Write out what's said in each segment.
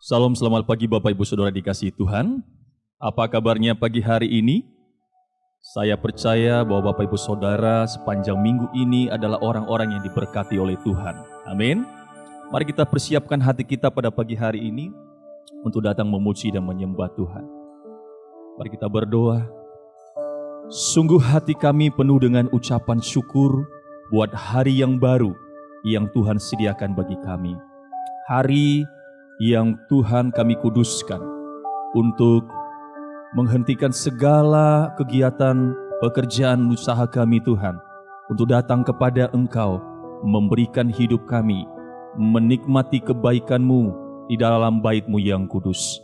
Salam, selamat pagi Bapak Ibu Saudara dikasihi Tuhan. Apa kabarnya pagi hari ini? Saya percaya bahwa Bapak Ibu Saudara sepanjang minggu ini adalah orang-orang yang diberkati oleh Tuhan. Amin. Mari kita persiapkan hati kita pada pagi hari ini untuk datang memuji dan menyembah Tuhan. Mari kita berdoa. Sungguh hati kami penuh dengan ucapan syukur buat hari yang baru yang Tuhan sediakan bagi kami. Hari yang Tuhan kami kuduskan untuk menghentikan segala kegiatan pekerjaan usaha kami Tuhan, untuk datang kepada Engkau, memberikan hidup kami, menikmati kebaikan-Mu di dalam bait-Mu yang kudus.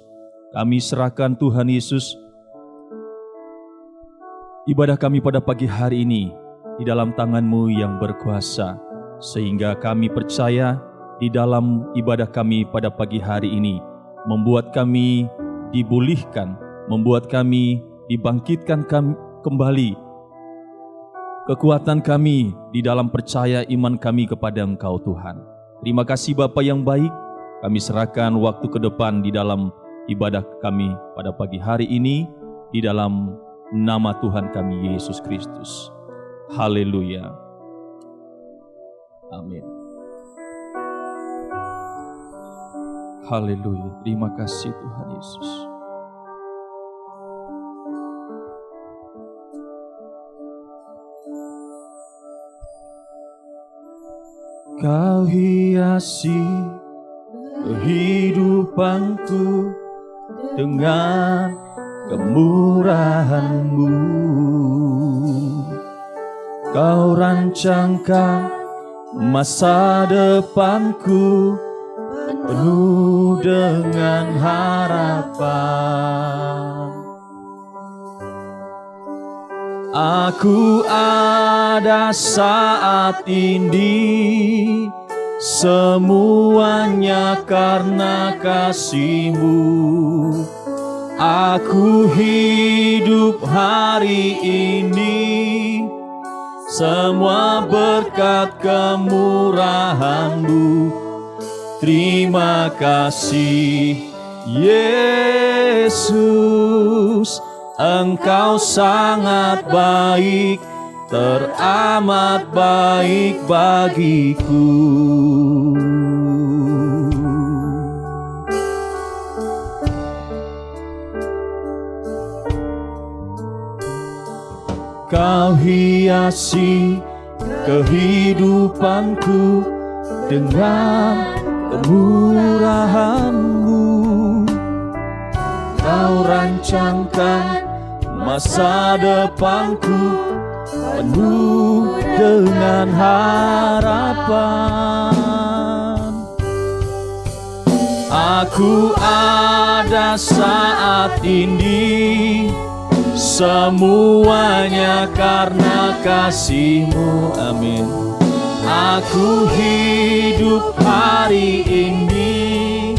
Kami serahkan Tuhan Yesus ibadah kami pada pagi hari ini di dalam tangan-Mu yang berkuasa, sehingga kami percaya di dalam ibadah kami pada pagi hari ini membuat kami dipulihkan, membuat kami dibangkitkan kembali kekuatan kami di dalam percaya iman kami kepada Engkau Tuhan. Terima kasih Bapa yang baik, kami serahkan waktu ke depan di dalam ibadah kami pada pagi hari ini di dalam nama Tuhan kami Yesus Kristus. Haleluya. Amin. Haleluya. Terima kasih Tuhan Yesus. Kau hiasi kehidupanku dengan kemurahan-Mu. Kau rancangkan masa depanku penuh dengan harapan. Aku ada saat ini, semuanya karena kasih-Mu. Aku hidup hari ini, semua berkat kemurahan-Mu. Terima kasih Yesus, Engkau sangat baik, teramat baik bagiku. Kau hiasi kehidupanku dengan kemurahan-Mu. Kau rancangkan masa depanku penuh dengan harapan. Aku ada saat ini, semuanya karena kasih-Mu. Amin. Aku hidup hari ini,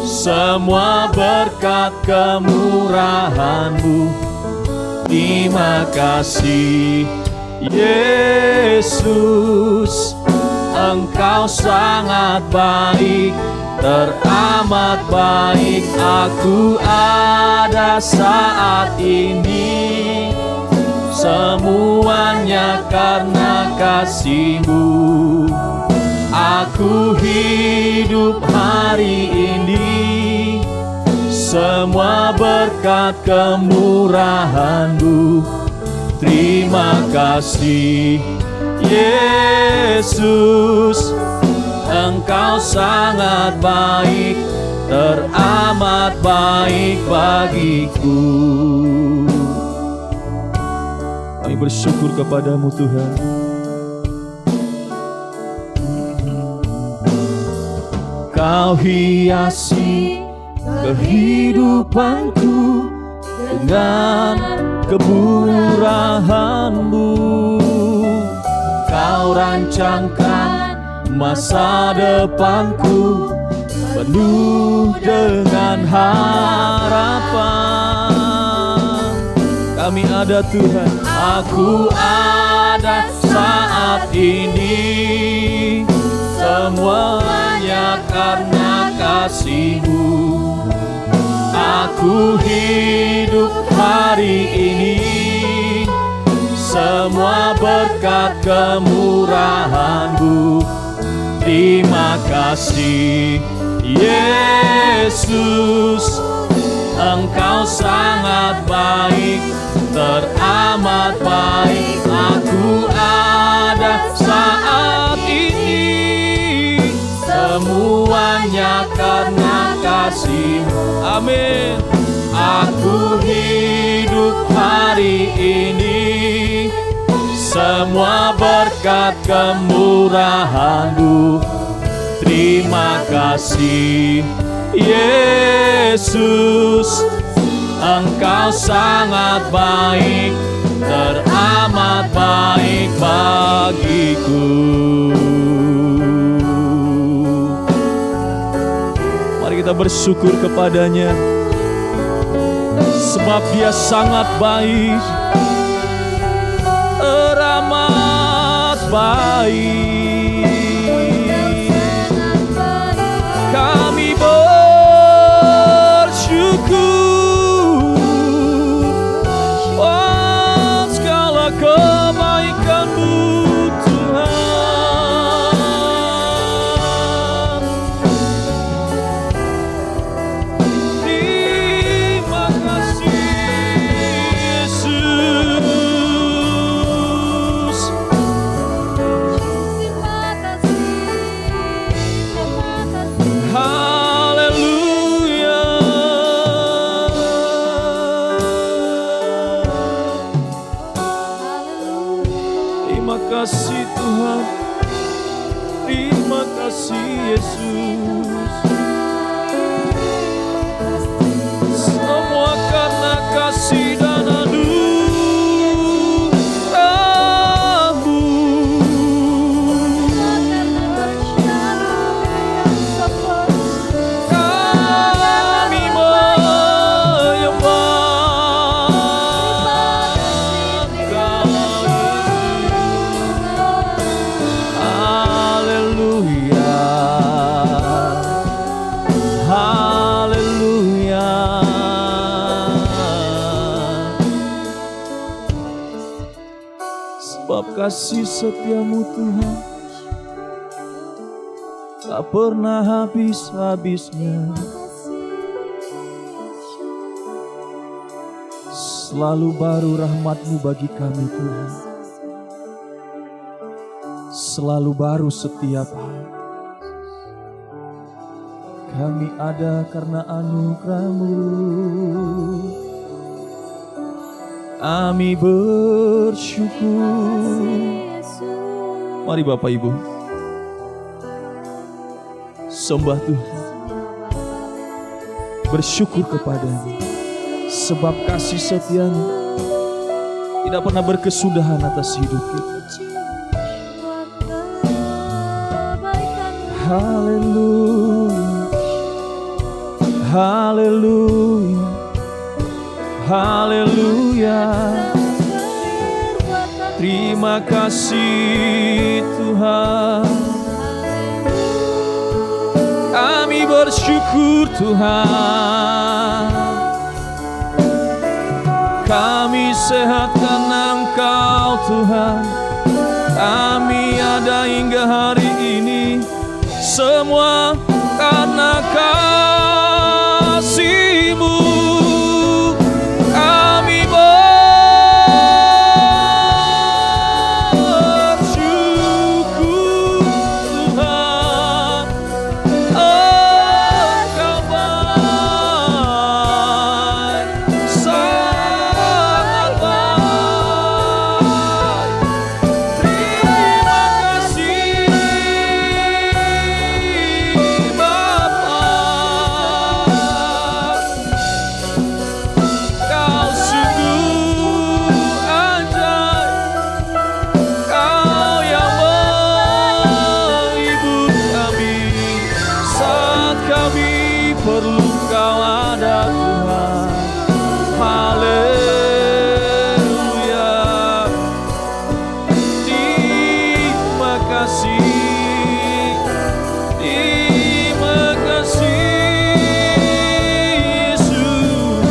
semua berkat kemurahan-Mu. Terima kasih Yesus, Engkau sangat baik, teramat baik. Aku ada saat ini, semuanya karena kasih-Mu. Aku hidup hari ini, semua berkat kemurahan-Mu. Terima kasih Yesus, Engkau sangat baik, teramat baik bagiku. Kami bersyukur kepada-Mu Tuhan. Kau hiasi kehidupanku dengan kemurahan-Mu. Kau rancangkan masa depanku penuh dengan harapan. Kami ada Tuhan, aku ada saat ini, semuanya karena kasih-Mu. Aku hidup hari ini semua berkat kemurahan-Mu. Terima kasih Yesus, Engkau sangat baik, teramat baik. Aku ada saat ini, semuanya karena kasih-Mu. Amin. Aku hidup hari ini, semua berkat kemurahan-Mu. Terima kasih Yesus, Engkau sangat baik, teramat baik bagiku. Mari kita bersyukur kepada-Nya, sebab Dia sangat baik, teramat baik. Kami bersyukur buat segala kebaikan-Mu Tuhan. Terima kasih Yesus. Haleluya. Terima kasih Tuhan, terima kasih Yesus. Semua karena kasih dan anugerah-Mu. Kami menyembah Engkau. Haleluya, haleluya. Sebab kasih setia-Mu Tuhan tak pernah habis-habisnya. Selalu baru rahmat-Mu bagi kami Tuhan, selalu baru setiap hari. Kami ada karena anugerah-Mu. Kami bersyukur. Mari Bapak Ibu, sembah Tuhan, bersyukur kepada-Nya, sebab kasih setia-Nya tidak pernah berkesudahan atas hidup kita. Haleluya, haleluya, haleluya. Terima kasih Tuhan, kami bersyukur Tuhan. Kami sehat karena Engkau Tuhan, kami ada hingga hari ini, semua karena kasih-Mu. Kami bersyukur Tuhan, Engkau baik, sangat baik. Terima kasih Bapa, Kau sungguh ajaib, Kau yang menghibur kami saat kami perlu Kau ada Tuhan. Haleluya. Terima kasih, terima kasih Yesus.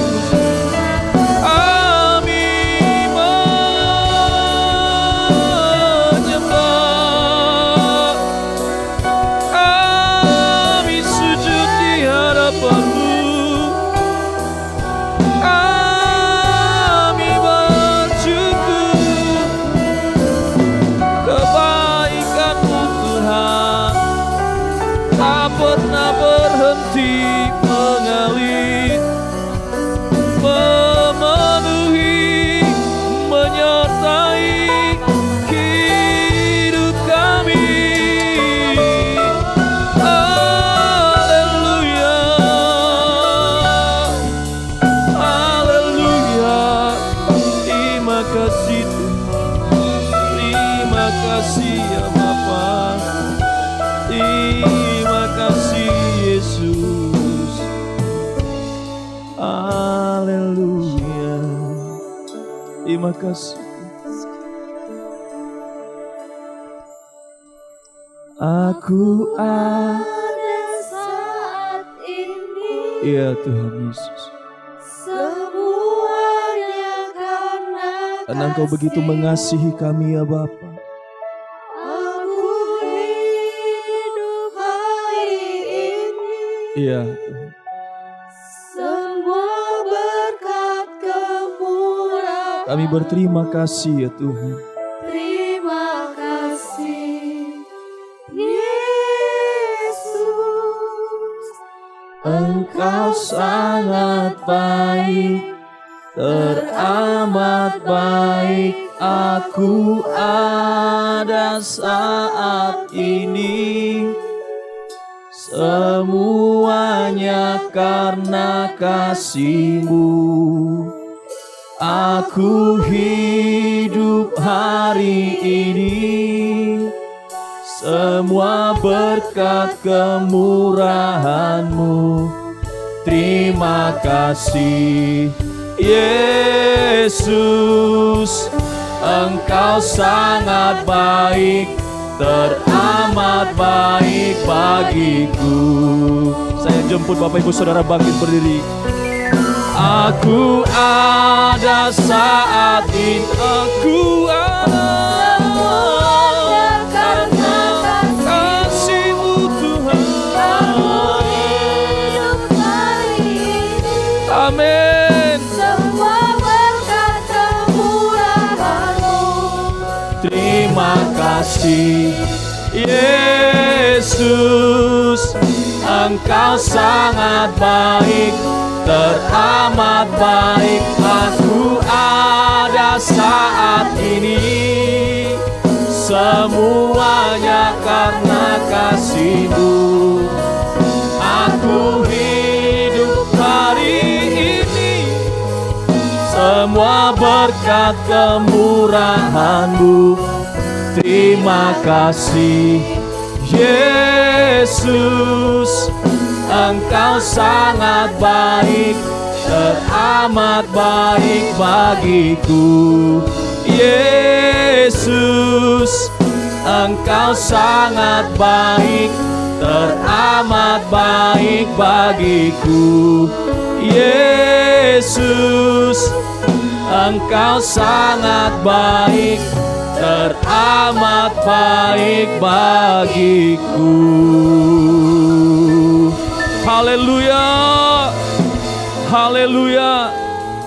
kasih mengalir, memenuhi, menyertai hidup kami. Haleluya, haleluya. Terima kasih Tuhan, terima kasih ya Bapa, terima kasih Yesus. Haleluya, terima kasih. Aku Pada saat ini ya Tuhan Yesus, semuanya karena Engkau begitu mengasihi kami ya Bapa. aku hidup hari ini. Iya Tuhan. Semua berkat kemurahan. Kami berterima kasih ya Tuhan. Terima kasih Yesus. Engkau sangat baik, teramat baik. Aku ada saat ini, semuanya karena kasih-Mu. Aku hidup hari ini, semua berkat kemurahan-Mu. Terima kasih Yesus, Engkau sangat baik, teramat baik bagiku. Saya jemput Bapak Ibu Saudara bangkit berdiri. Aku ada saat ini, aku ada karena kasih-Mu Tuhan. Hidup hari ini. Amin. Semua berkat kemurahan-Mu. Terima kasih Yesus, Engkau sangat baik, teramat baik. Aku ada saat ini, semuanya karena kasih-Mu. Aku hidup hari ini, semua berkat kemurahan-Mu. Terima kasih Yesus, Engkau sangat baik, teramat baik bagiku. Yesus, Engkau sangat baik, teramat baik bagiku. Yesus, Engkau sangat baik, teramat baik bagiku. Haleluya, haleluya.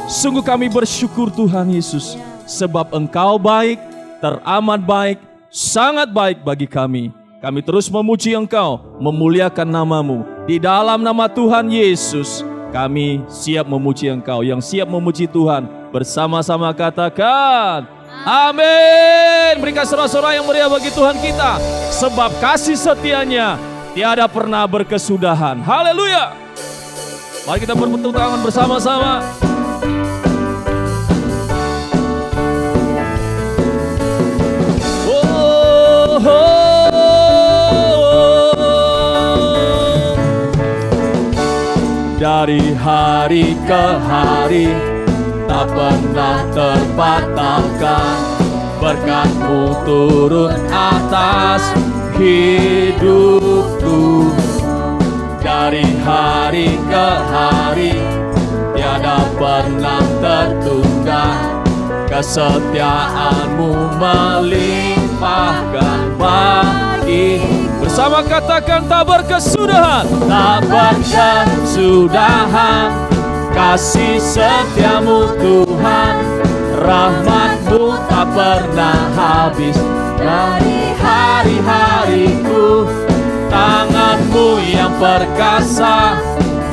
Sungguh kami bersyukur Tuhan Yesus, sebab Engkau baik, teramat baik, sangat baik bagi kami. Kami terus memuji Engkau, memuliakan nama-Mu. Di dalam nama Tuhan Yesus, kami siap memuji Engkau. Yang siap memuji Tuhan, bersama-sama katakan amin. Berikan sorak-sorai yang meriah bagi Tuhan kita, sebab kasih setianya tiada pernah berkesudahan. Haleluya. Mari kita bertepuk tangan bersama-sama. Oh, dari hari ke hari tak pernah terbatalkan, berkat-Mu turun atas hidupku. Dari hari ke hari tiada pernah tertunda, kesetiaan-Mu melimpahkan bagi. Bersama katakan tak berkesudahan, tak berkesudahan. Kasih setia-Mu Tuhan, rahmat-Mu tak pernah habis. Dari hari-hariku Tangan-Mu yang perkasa,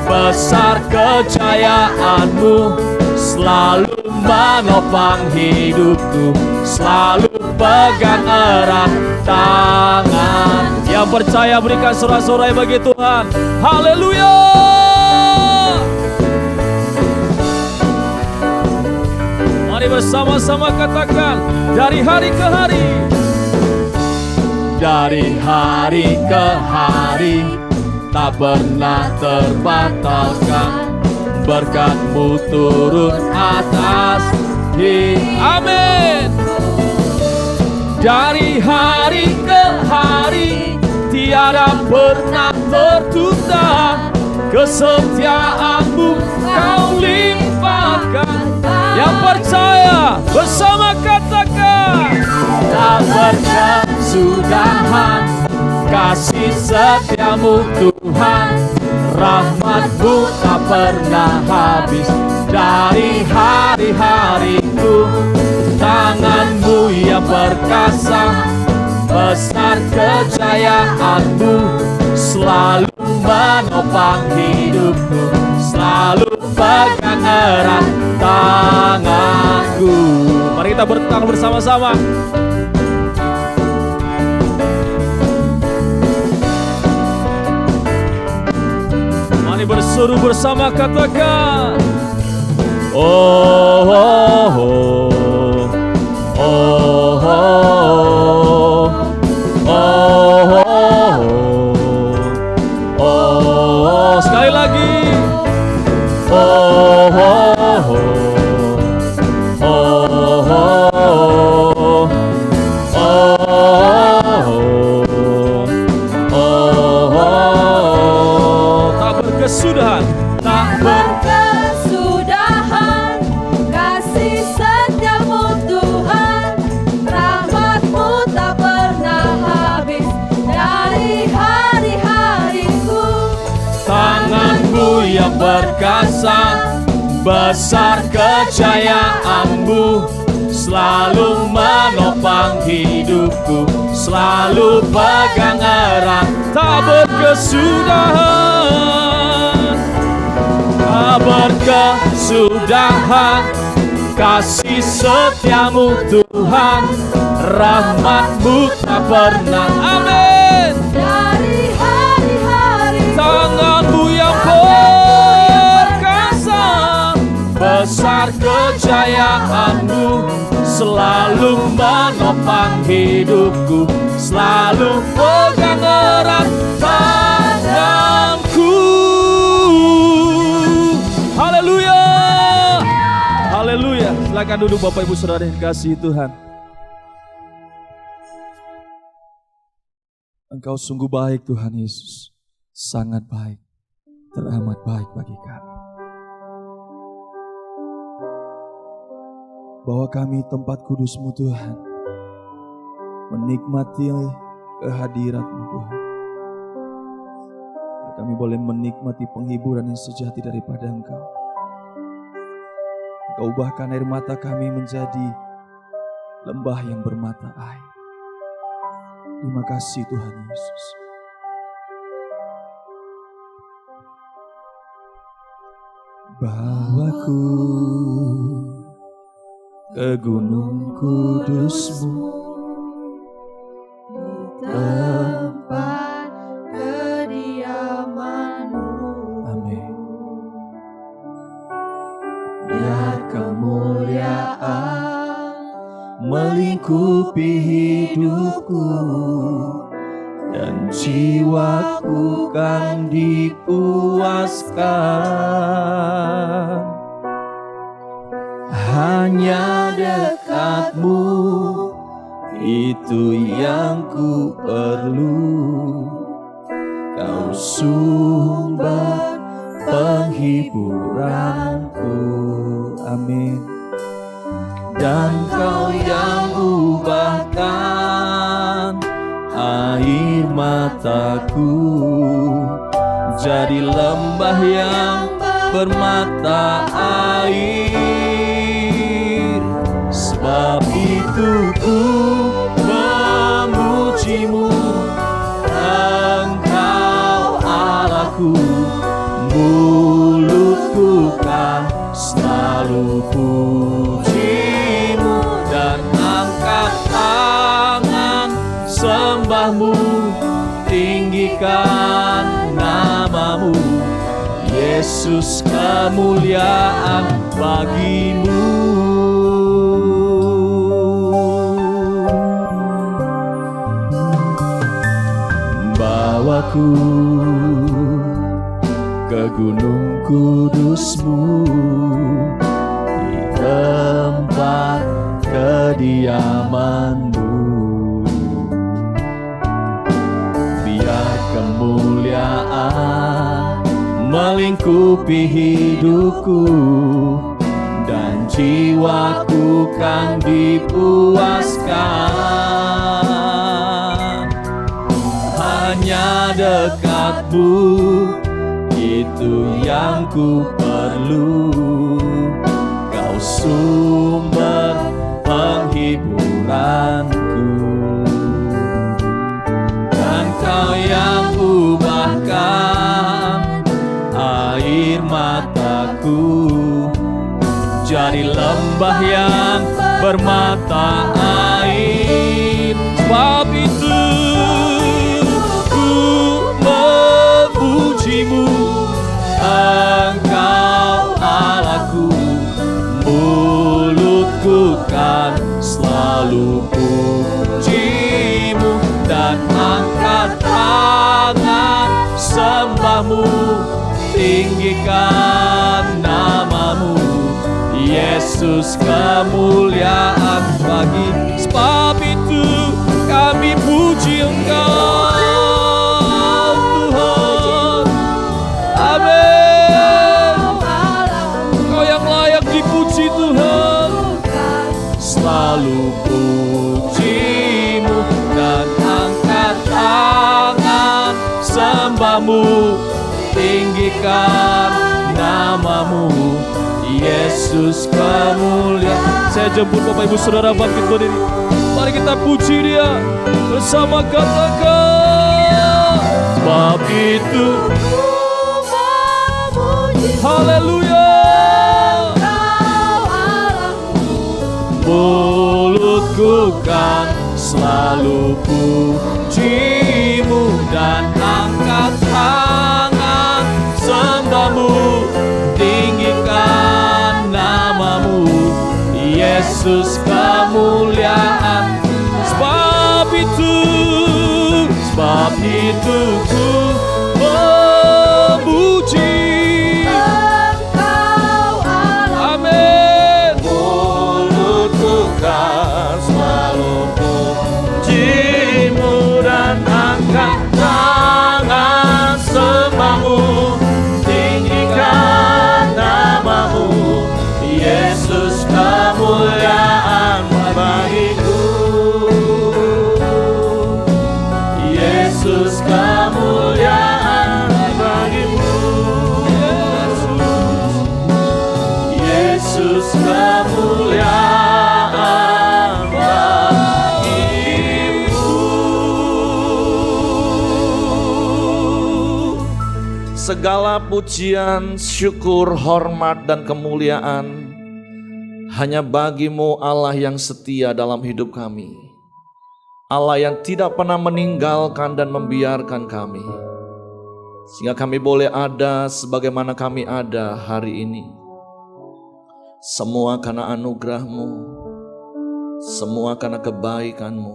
besar kejayaanmu, selalu menopang hidupku, selalu pegang erat tangan. Yang percaya berikan sorak-sorai bagi Tuhan. Haleluya. Mari bersama-sama katakan, dari hari ke hari, dari hari ke hari, tak pernah terbatalkan, berkat-Mu turun atas amin. Dari hari ke hari, tiada pernah tertunda, kesetiaan-Mu Kau limpahkan. Yang percaya bersama katakan, tak berkesudahan kasih setia-Mu Tuhan, rahmat-Mu tak pernah habis dari hari-hariku. Tangan-Mu yang perkasa, besar kejayaan-Mu, selalu menopang hidupku, selalu pegang erat tanganku. Mari kita bertangan bersama-sama. Mari berseru bersama katakan, oh, oh, oh. Oh, oh, oh, oh, oh, oh, sekali lagi. Oh, oh, oh, oh, oh, oh, oh, tak berkesudahan, tak berkesudahan kasih setia-Mu Tuhan, rahmat-Mu tak pernah habis dari hari-hariku. Tangan-Mu yang perkasa, besar kejayaan-Mu, selalu menopang hidupku, selalu pegang erat, tak berkesudahan, tak berkesudahan kasih setia-Mu Tuhan, rahmat-Mu tak pernah amin. Dari hari-hari, Tangan-Mu yang perkasa, besar kejayaan-Mu, selalu menopang hidupku, selalu pegang erat tanganku. Haleluya. Haleluya. Silakan duduk Bapak Ibu Saudara yang dikasihi Tuhan. Engkau sungguh baik Tuhan Yesus, sangat baik, teramat baik bagi kami. Bawa kami tempat kudus-Mu Tuhan, menikmati kehadirat-Mu Tuhan. Kami boleh menikmati penghiburan yang sejati daripada Engkau. Engkau ubahkan air mata kami menjadi lembah yang bermata air. Terima kasih Tuhan Yesus. Bawaku ke gunung kudus-Mu, tempat kediaman-Mu. amin. Biar kemuliaan melingkupi hidupku, dan jiwaku kan dipuaskan. Hanya dekat-Mu, itu yang ku perlu. Kau sumber penghiburanku, amin. Dan Kau yang ubahkan air mataku jadi lembah yang bermata air. Sebab itu ku memuji-Mu, Engkau tinggikan namamu, Yesus, kemuliaan bagimu. Bawaku ke gunung kudus-Mu, di tempat kediaman-Mu. Biar kemuliaan melingkupi hidupku, dan jiwaku kan dipuaskan. Hanya dekat-Mu, itu yang ku perlu. Kau sumber penghiburanku, dan Kau yang ubahkan air mataku jadi lembah yang bermata air. Sebab itu ku memuji-Mu, Engkau Allahku. Mulutku kan selalu puji-Mu, dan angkat tangan sembah-Mu. Tinggikan namamu, Yesus, kemuliaan bagi. Sebab itu kami puji Engkau, Tuhan. Amin. Engkau yang layak dipuji, Tuhan. Selalu puji-Mu, dan angkat tangan sembah-Mu. Tinggikan namamu, Yesus, kemuliaan. Saya jemput Bapak Ibu Saudara bangkit berdiri. Mari kita puji Dia bersama, katakan. Sebab itu haleluya, mulutku kan selalu puji-Mu, dan angkat tangan sembah-Mu. Tinggikan namamu, Yesus, kemuliaan. Sebab itu ku memuji Engkau, Allah. Amin. Mulutku kan selalu puji-Mu, dan angkat tangan sembah-Mu. Tinggikan namamu, Yesus, kemuliaan bagiku. Yesus, kemuliaan bagimu. Yesus, kemuliaan bagimu. Segala pujian, syukur, hormat, dan kemuliaan hanya bagi-Mu, Allah yang setia dalam hidup kami. Allah yang tidak pernah meninggalkan dan membiarkan kami, sehingga kami boleh ada sebagaimana kami ada hari ini. Semua karena anugerah-Mu, semua karena kebaikan-Mu,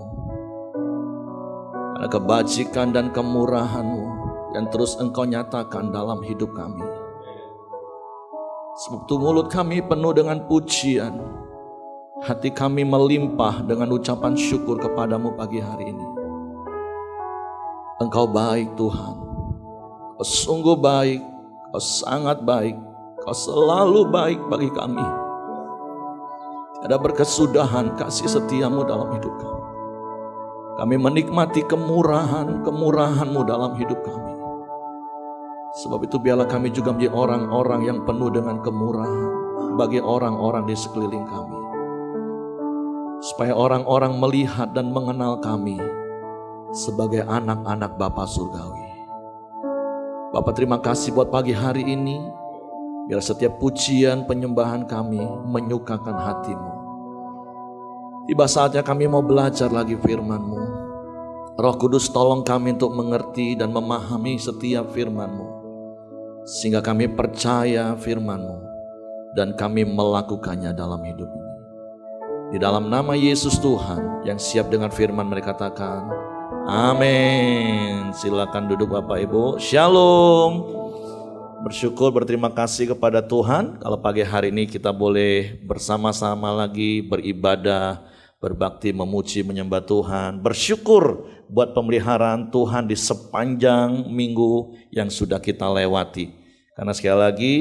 karena kebajikan dan kemurahan-Mu yang terus Engkau nyatakan dalam hidup kami. Sebab itu mulut kami penuh dengan pujian, hati kami melimpah dengan ucapan syukur kepadamu pagi hari ini. Engkau baik Tuhan, Kau sungguh baik, Kau sangat baik, Kau selalu baik bagi kami. Tiada berkesudahan kasih setiamu dalam hidup kami. Kami menikmati kemurahan-Mu dalam hidup kami. Sebab itu biarlah kami juga menjadi orang-orang yang penuh dengan kemurahan bagi orang-orang di sekeliling kami, supaya orang-orang melihat dan mengenal kami sebagai anak-anak Bapa Surgawi. Bapa, terima kasih buat pagi hari ini. Biar setiap pujian penyembahan kami menyukakan hati-Mu. Tiba saatnya kami mau belajar lagi firman-Mu. Roh Kudus, tolong kami untuk mengerti dan memahami setiap firman-Mu, sehingga kami percaya firman-Mu dan kami melakukannya dalam hidup ini. Di dalam nama Yesus Tuhan yang siap dengan firman mereka katakan, amin. Silakan duduk Bapak Ibu. Shalom. Bersyukur, berterima kasih kepada Tuhan kalau pagi hari ini kita boleh bersama-sama lagi beribadah, berbakti, memuji, menyembah Tuhan. Bersyukur buat pemeliharaan Tuhan di sepanjang minggu yang sudah kita lewati. Karena sekali lagi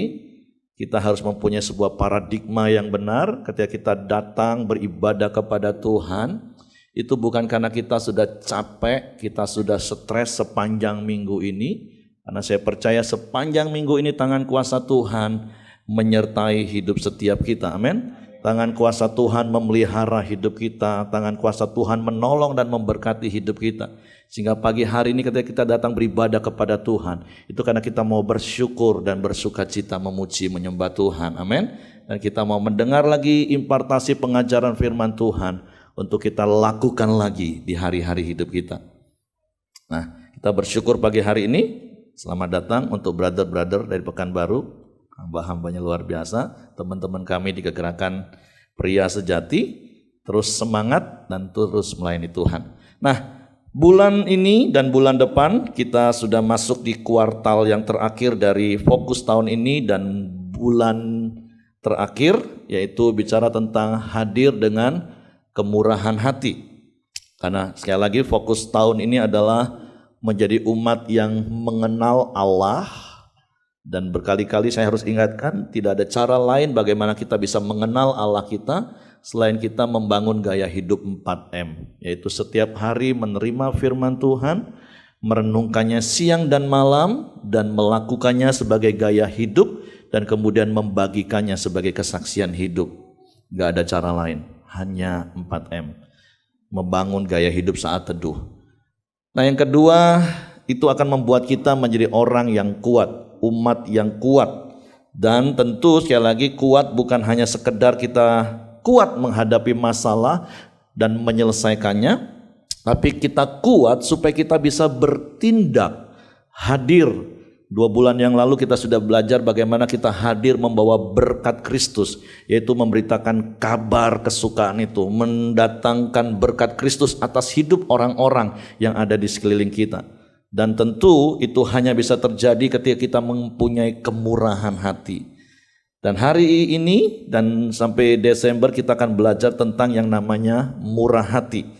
kita harus mempunyai sebuah paradigma yang benar ketika kita datang beribadah kepada Tuhan. Itu bukan karena kita sudah capek, kita sudah stres sepanjang minggu ini. Karena saya percaya sepanjang minggu ini tangan kuasa Tuhan menyertai hidup setiap kita. Amin. Tangan kuasa Tuhan memelihara hidup kita, tangan kuasa Tuhan menolong dan memberkati hidup kita. Sehingga pagi hari ini ketika kita datang beribadah kepada Tuhan, itu karena kita mau bersyukur dan bersuka cita memuji, menyembah Tuhan. Amin. Dan kita mau mendengar lagi impartasi pengajaran firman Tuhan untuk kita lakukan lagi di hari-hari hidup kita. Nah, kita bersyukur pagi hari ini. Selamat datang untuk brother-brother dari Pekanbaru, hamba-hambanya luar biasa, teman-teman kami di Kegerakan Pria Sejati, terus semangat dan terus melayani Tuhan. Nah, bulan ini dan bulan depan kita sudah masuk di kuartal yang terakhir dari fokus tahun ini dan bulan terakhir, yaitu bicara tentang hadir dengan kemurahan hati. Karena sekali lagi fokus tahun ini adalah menjadi umat yang mengenal Allah, dan berkali-kali saya harus ingatkan tidak ada cara lain bagaimana kita bisa mengenal Allah kita selain kita membangun gaya hidup 4M, yaitu setiap hari menerima firman Tuhan, merenungkannya siang dan malam, dan melakukannya sebagai gaya hidup, dan kemudian membagikannya sebagai kesaksian hidup. Gak ada cara lain, hanya 4M, membangun gaya hidup saat teduh. Nah, yang kedua, itu akan membuat kita menjadi orang yang kuat, umat yang kuat. Dan tentu sekali lagi kuat bukan hanya sekedar kita kuat menghadapi masalah dan menyelesaikannya, tapi kita kuat supaya kita bisa bertindak, hadir. 2 bulan yang lalu kita sudah belajar bagaimana kita hadir membawa berkat Kristus, yaitu memberitakan kabar kesukaan itu, mendatangkan berkat Kristus atas hidup orang-orang yang ada di sekeliling kita. Dan tentu itu hanya bisa terjadi ketika kita mempunyai kemurahan hati. Dan hari ini dan sampai Desember kita akan belajar tentang yang namanya murah hati.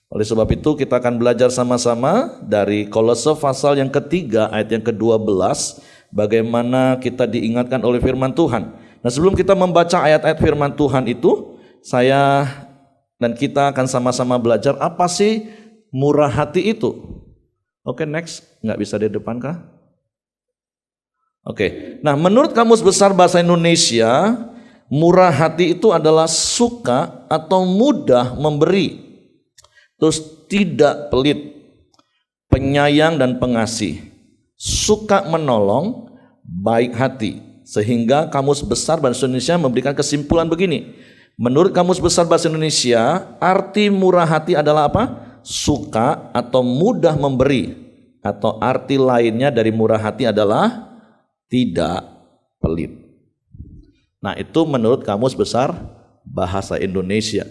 Oleh sebab itu kita akan belajar sama-sama dari Kolose pasal yang ketiga ayat yang ke-12, bagaimana kita diingatkan oleh firman Tuhan. Nah, sebelum kita membaca ayat-ayat firman Tuhan itu, saya dan kita akan sama-sama belajar apa sih murah hati itu. Oke, next. Nggak bisa di depan kah? Oke. Nah, menurut Kamus Besar Bahasa Indonesia, murah hati itu adalah suka atau mudah memberi. Terus tidak pelit, penyayang dan pengasih, suka menolong, baik hati. Sehingga Kamus Besar Bahasa Indonesia memberikan kesimpulan begini. Menurut Kamus Besar Bahasa Indonesia, arti murah hati adalah apa? Suka atau mudah memberi. Atau arti lainnya dari murah hati adalah tidak pelit. Nah, itu menurut Kamus Besar Bahasa Indonesia.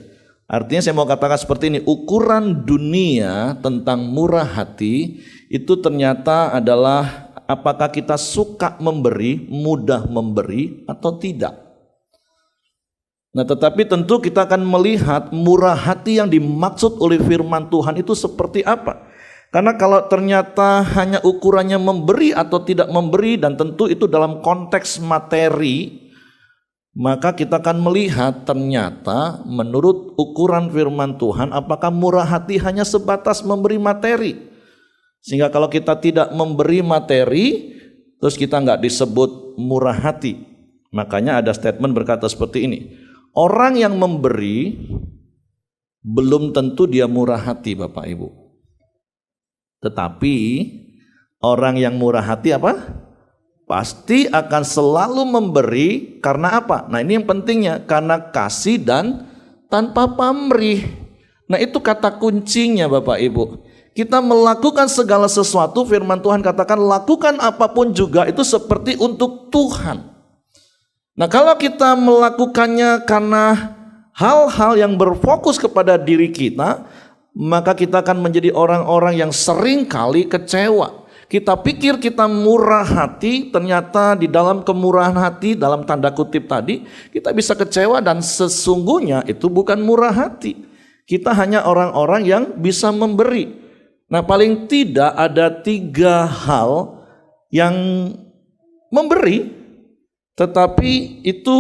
Artinya saya mau katakan seperti ini, ukuran dunia tentang murah hati itu ternyata adalah apakah kita suka memberi, mudah memberi atau tidak. Nah, tetapi tentu kita akan melihat murah hati yang dimaksud oleh firman Tuhan itu seperti apa. Karena kalau ternyata hanya ukurannya memberi atau tidak memberi, dan tentu itu dalam konteks materi, maka kita akan melihat ternyata menurut ukuran firman Tuhan apakah murah hati hanya sebatas memberi materi. Sehingga kalau kita tidak memberi materi, terus kita nggak disebut murah hati. Makanya ada statement berkata seperti ini, orang yang memberi belum tentu dia murah hati Bapak Ibu. Tetapi orang yang murah hati apa? Pasti akan selalu memberi karena apa? Nah, ini yang pentingnya, karena kasih dan tanpa pamrih. Nah, itu kata kuncinya Bapak Ibu. kita melakukan segala sesuatu, firman Tuhan katakan lakukan apapun juga itu seperti untuk Tuhan. Nah, kalau kita melakukannya karena hal-hal yang berfokus kepada diri kita, maka kita akan menjadi orang-orang yang sering kali kecewa. Kita pikir kita murah hati, ternyata di dalam kemurahan hati, dalam tanda kutip tadi, kita bisa kecewa dan sesungguhnya itu bukan murah hati. Kita hanya orang-orang yang bisa memberi. Nah, paling tidak ada 3 hal yang memberi, tetapi itu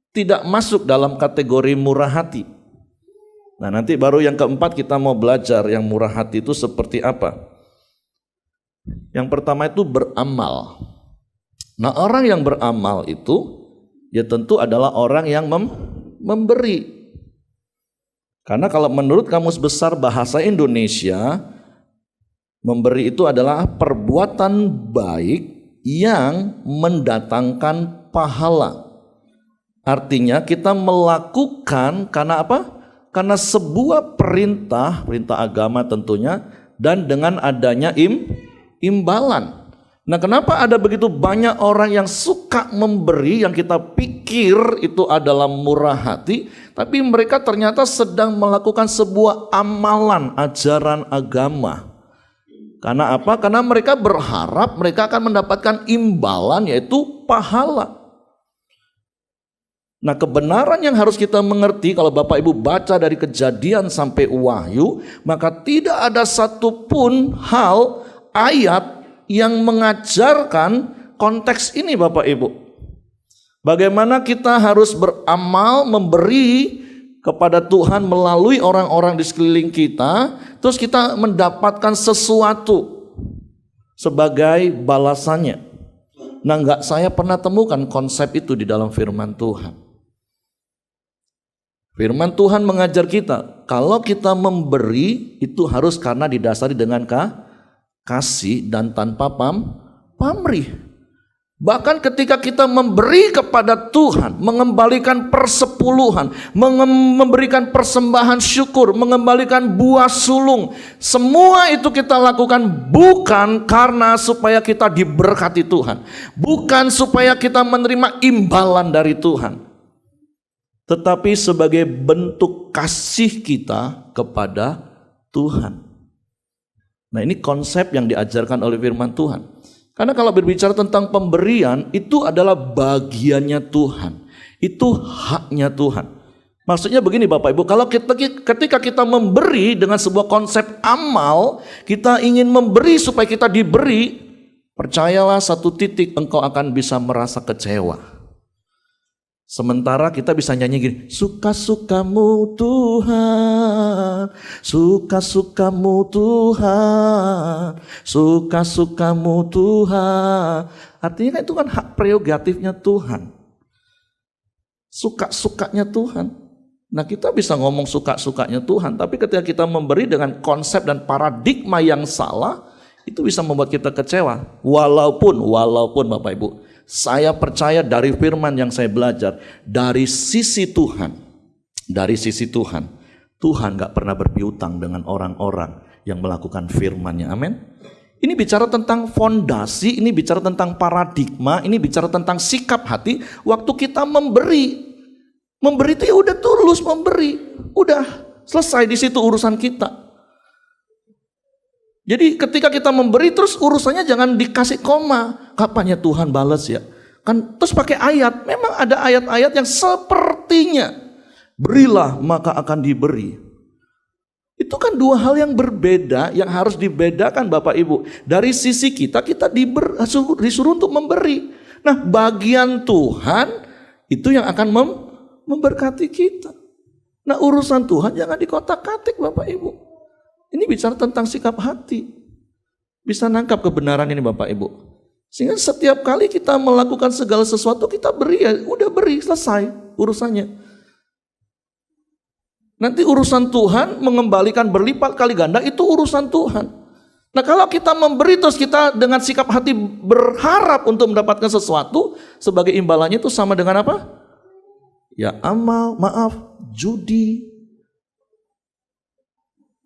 tidak masuk dalam kategori murah hati. Nah, nanti baru yang keempat kita mau belajar yang murah hati itu seperti apa. Yang pertama itu beramal. Nah, orang yang beramal itu ya tentu adalah orang yang memberi. Karena kalau menurut Kamus Besar Bahasa Indonesia, memberi itu adalah perbuatan baik yang mendatangkan pahala. Artinya kita melakukan karena apa? Karena sebuah perintah agama tentunya, dan dengan adanya imbalan. Nah, kenapa ada begitu banyak orang yang suka memberi yang kita pikir itu adalah murah hati, tapi mereka ternyata sedang melakukan sebuah amalan ajaran agama. Karena apa? Karena mereka berharap mereka akan mendapatkan imbalan, yaitu pahala. Nah, kebenaran yang harus kita mengerti kalau Bapak Ibu baca dari Kejadian sampai Wahyu, maka tidak ada satupun hal ayat yang mengajarkan konteks ini Bapak Ibu. Bagaimana kita harus beramal, memberi kepada Tuhan melalui orang-orang di sekeliling kita, terus kita mendapatkan sesuatu sebagai balasannya. Nah, enggak saya pernah temukan konsep itu di dalam firman Tuhan. Firman Tuhan mengajar kita, kalau kita memberi itu harus karena didasari dengan kasih dan tanpa pamrih. Bahkan ketika kita memberi kepada Tuhan, mengembalikan persepuluhan, memberikan persembahan syukur, mengembalikan buah sulung, semua itu kita lakukan bukan karena supaya kita diberkati Tuhan, bukan supaya kita menerima imbalan dari Tuhan, tetapi sebagai bentuk kasih kita kepada Tuhan. Nah, ini konsep yang diajarkan oleh firman Tuhan. Karena kalau berbicara tentang pemberian, itu adalah bagiannya Tuhan. Itu haknya Tuhan. Maksudnya begini Bapak Ibu, kalau ketika kita memberi dengan sebuah konsep amal, kita ingin memberi supaya kita diberi, percayalah satu titik engkau akan bisa merasa kecewa. Sementara kita bisa nyanyi gini, suka-sukamu Tuhan, suka-sukamu Tuhan, suka-sukamu Tuhan. Artinya kan itu kan hak prerogatifnya Tuhan. Suka-sukanya Tuhan. Nah, kita bisa ngomong suka-sukanya Tuhan, tapi ketika kita memberi dengan konsep dan paradigma yang salah, itu bisa membuat kita kecewa. Walaupun Bapak Ibu, saya percaya dari firman yang saya belajar, dari sisi Tuhan, Tuhan gak pernah berpiutang dengan orang-orang yang melakukan firman-Nya. Amin. Ini bicara tentang fondasi, ini bicara tentang paradigma, ini bicara tentang sikap hati. Waktu kita memberi itu ya udah tulus memberi, udah selesai di situ urusan kita. Jadi ketika kita memberi terus urusannya jangan dikasih koma. Kapan ya Tuhan balas ya? Kan terus pakai ayat. Memang ada ayat-ayat yang sepertinya berilah maka akan diberi. Itu kan dua hal yang berbeda yang harus dibedakan Bapak Ibu. Dari sisi kita disuruh untuk memberi. Nah, bagian Tuhan itu yang akan memberkati kita. Nah, urusan Tuhan jangan dikotak-katik Bapak Ibu. Ini bicara tentang sikap hati. Bisa nangkap kebenaran ini Bapak Ibu. Sehingga setiap kali kita melakukan segala sesuatu kita beri ya, udah beri, selesai urusannya. Nanti urusan Tuhan mengembalikan berlipat kali ganda itu urusan Tuhan. Nah, kalau kita memberi terus kita dengan sikap hati berharap untuk mendapatkan sesuatu, sebagai imbalannya itu sama dengan apa? Ya judi.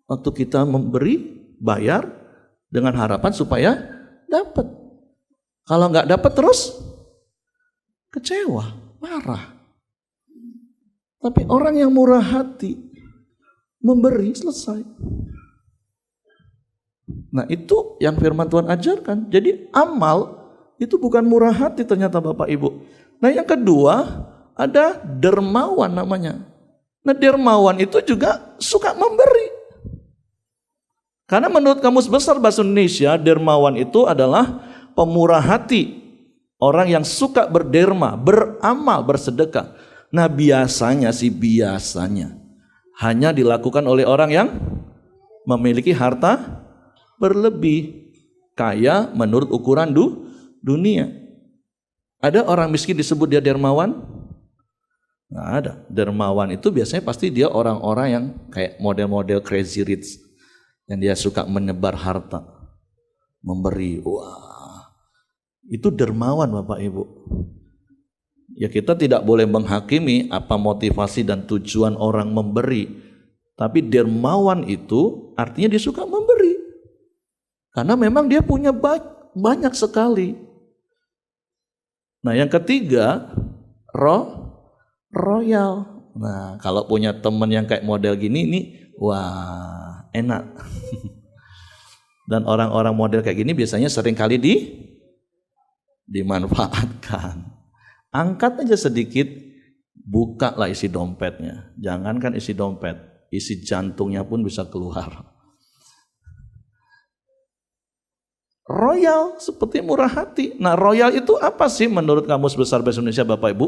Waktu kita memberi, bayar dengan harapan supaya dapat. Kalau nggak dapat terus kecewa, marah. Tapi orang yang murah hati memberi, selesai. Nah itu yang firman Tuhan ajarkan. Jadi amal itu bukan murah hati ternyata Bapak Ibu. Nah yang kedua ada dermawan namanya. Nah dermawan itu juga suka memberi. Karena menurut Kamus Besar Bahasa Indonesia, dermawan itu adalah pemurah hati. Orang yang suka berderma, beramal, bersedekah. Nah biasanya hanya dilakukan oleh orang yang memiliki harta berlebih, kaya menurut ukuran dunia. Ada orang miskin disebut dia dermawan? Nggak ada. Dermawan itu biasanya pasti dia orang-orang yang kayak model-model crazy rich, yang dia suka menyebar harta, memberi. Wah, itu dermawan Bapak Ibu. Ya kita tidak boleh menghakimi apa motivasi dan tujuan orang memberi, tapi dermawan itu artinya dia suka memberi. Karena memang dia punya banyak sekali. Nah yang ketiga, royal. Nah kalau punya teman yang kayak model gini nih, wah enak. Dan orang-orang model kayak gini biasanya sering kali dimanfaatkan. Angkat aja sedikit, buka lah isi dompetnya. Jangankan isi dompet, isi jantungnya pun bisa keluar. Royal seperti murah hati. Nah royal itu apa sih menurut Kamus Besar Bahasa Indonesia Bapak Ibu?